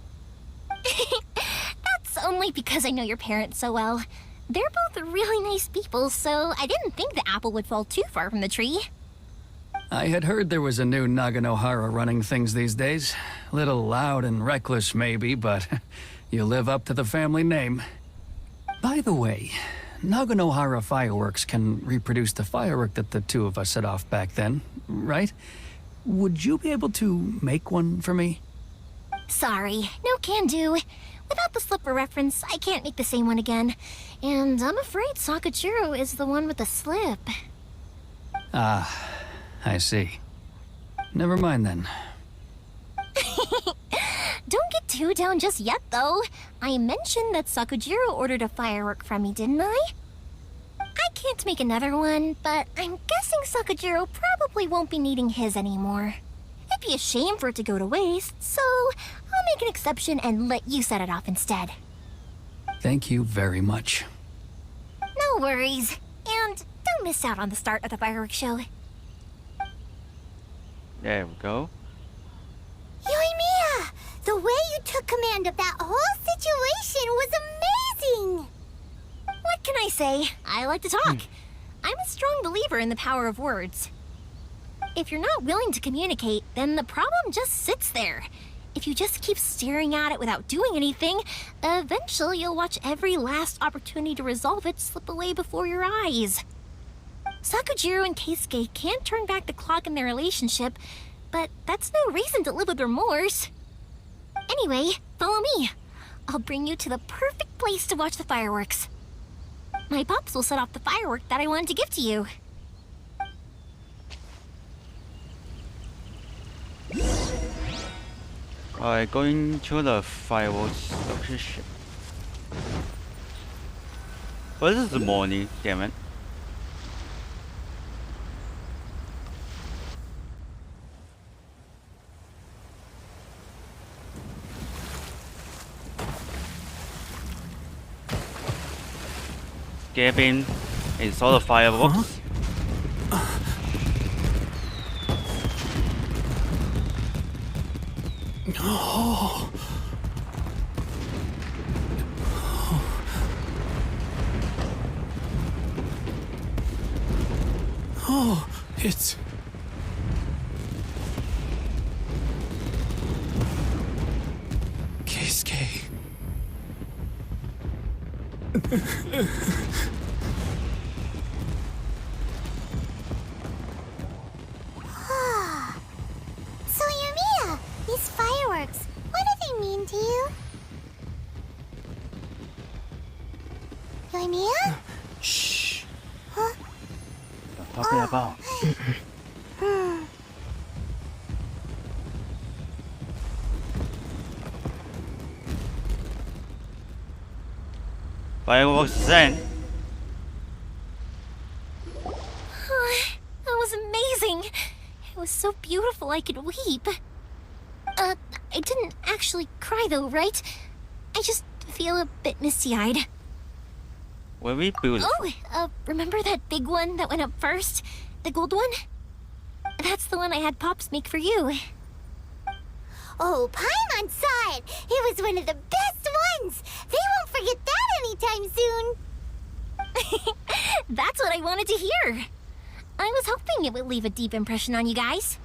That's only because I know your parents so well. They're both really nice people, so I didn't think the apple would fall too far from the tree. I had heard there was a new Naganohara running things these days. Little loud and reckless, maybe, but you live up to the family name. By the way, Naganohara fireworks can reproduce the firework that the two of us set off back then, right? Would you be able to make one for me? Sorry, no can do. Without the slipper reference, I can't make the same one again. And I'm afraid Sakujiro is the one with the slip. Ah, I see. Never mind then. Don't get too down just yet, though. I mentioned that Sakujiro ordered a firework from me, didn't I? I can't make another one, but I'm guessing Sakujiro probably won't be needing his anymore. It'd be a shame for it to go to waste, so I'll make an exception and let you set it off instead. Thank you very much. No worries. And don't miss out on the start of the fireworks show. There we go. Yoimiya! The way you took command of that whole situation was amazing! What can I say? I like to talk. I'm a strong believer in the power of words. If you're not willing to communicate, then the problem just sits there. If you just keep staring at it without doing anything, eventually you'll watch every last opportunity to resolve it slip away before your eyes. Sakujiro and Keisuke can't turn back the clock in their relationship, but that's no reason to live with remorse. Anyway, follow me. I'll bring you to the perfect place to watch the fireworks. My pops will set off the firework that I wanted to give to you. Alright, going to the fireworks location. Well, this is the morning, damn it. Escaping and saw the fireworks. Oh. Oh, it's... Keisuke. So, Yoimiya, these fireworks, what do they mean to you? Yoimiya? Shh. Huh? What are you talking about? Fireworks then. That was amazing. It was so beautiful I could weep. I didn't actually cry though, right? I just feel a bit misty-eyed. Very beautiful. Oh, remember that big one that went up first? The gold one? That's the one I had Pops make for you. Oh, Paimon saw it! It was one of the best ones! They won't forget that anytime soon! That's what I wanted to hear. I was hoping it would leave a deep impression on you guys.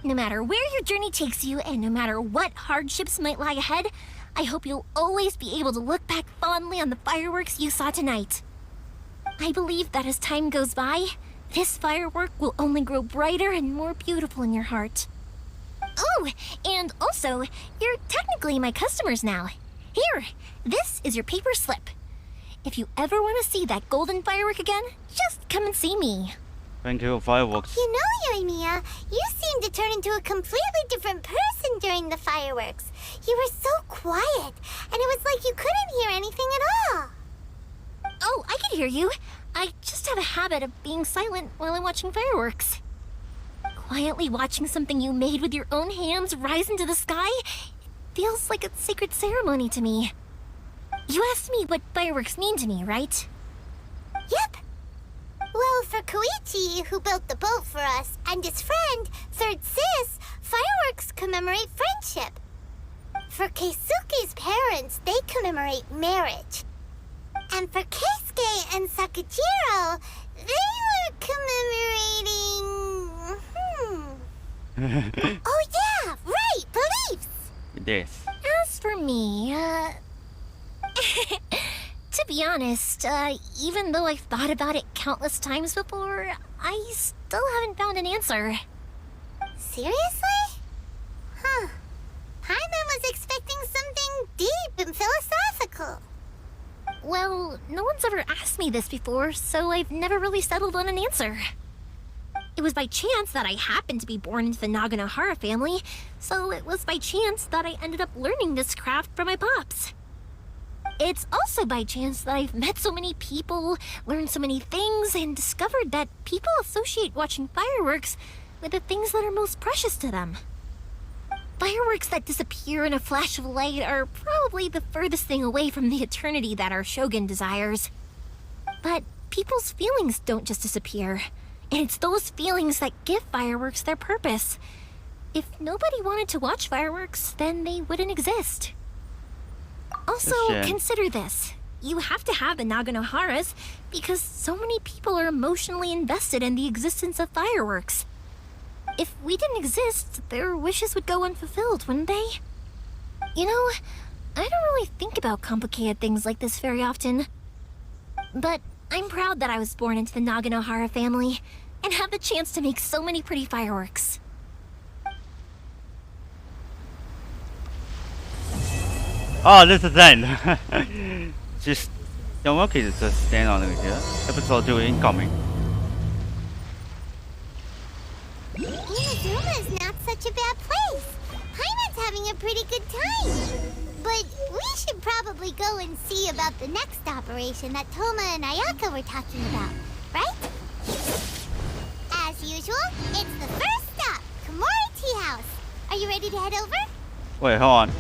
No matter where your journey takes you, and no matter what hardships might lie ahead, I hope you'll always be able to look back fondly on the fireworks you saw tonight. I believe that as time goes by, this firework will only grow brighter and more beautiful in your heart. Oh, and also, you're technically my customers now. Here, this is your paper slip. If you ever want to see that golden firework again, just come and see me. Thank you, fireworks. You know, Yoimiya, you seemed to turn into a completely different person during the fireworks. You were so quiet, and it was like you couldn't hear anything at all. Oh, I can hear you. I just have a habit of being silent while I'm watching fireworks. Quietly watching something you made with your own hands rise into the sky feels like a sacred ceremony to me. You asked me what fireworks mean to me, right? Yep. Well, for Koichi, who built the boat for us, and his friend, Third Sis, fireworks commemorate friendship. For Keisuke's parents, they commemorate marriage. And for Keisuke and Sakujiro, they were commemorating... Oh yeah, right, beliefs! This. As for me, to be honest, even though I've thought about it countless times before, I still haven't found an answer. Seriously? Huh. Paimon was expecting something deep and philosophical. Well, no one's ever asked me this before, so I've never really settled on an answer. It was by chance that I happened to be born into the Naganohara family, so it was by chance that I ended up learning this craft from my pops. It's also by chance that I've met so many people, learned so many things, and discovered that people associate watching fireworks with the things that are most precious to them. Fireworks that disappear in a flash of light are probably the furthest thing away from the eternity that our shogun desires. But people's feelings don't just disappear, and it's those feelings that give fireworks their purpose. If nobody wanted to watch fireworks, then they wouldn't exist. Also, consider this. You have to have the Naganoharas because so many people are emotionally invested in the existence of fireworks. If we didn't exist, their wishes would go unfulfilled, wouldn't they? You know, I don't really think about complicated things like this very often. But I'm proud that I was born into the Naganohara family and have the chance to make so many pretty fireworks. Oh, this is the end. Just don't work it, just stand on it here. Episode 2 incoming. Inazuma is not such a bad place. Paimon's having a pretty good time. But we should probably go and see about the next operation that Toma and Ayaka were talking about, right? As usual, it's the first stop, Komori Tea House. Are you ready to head over? Wait, hold on.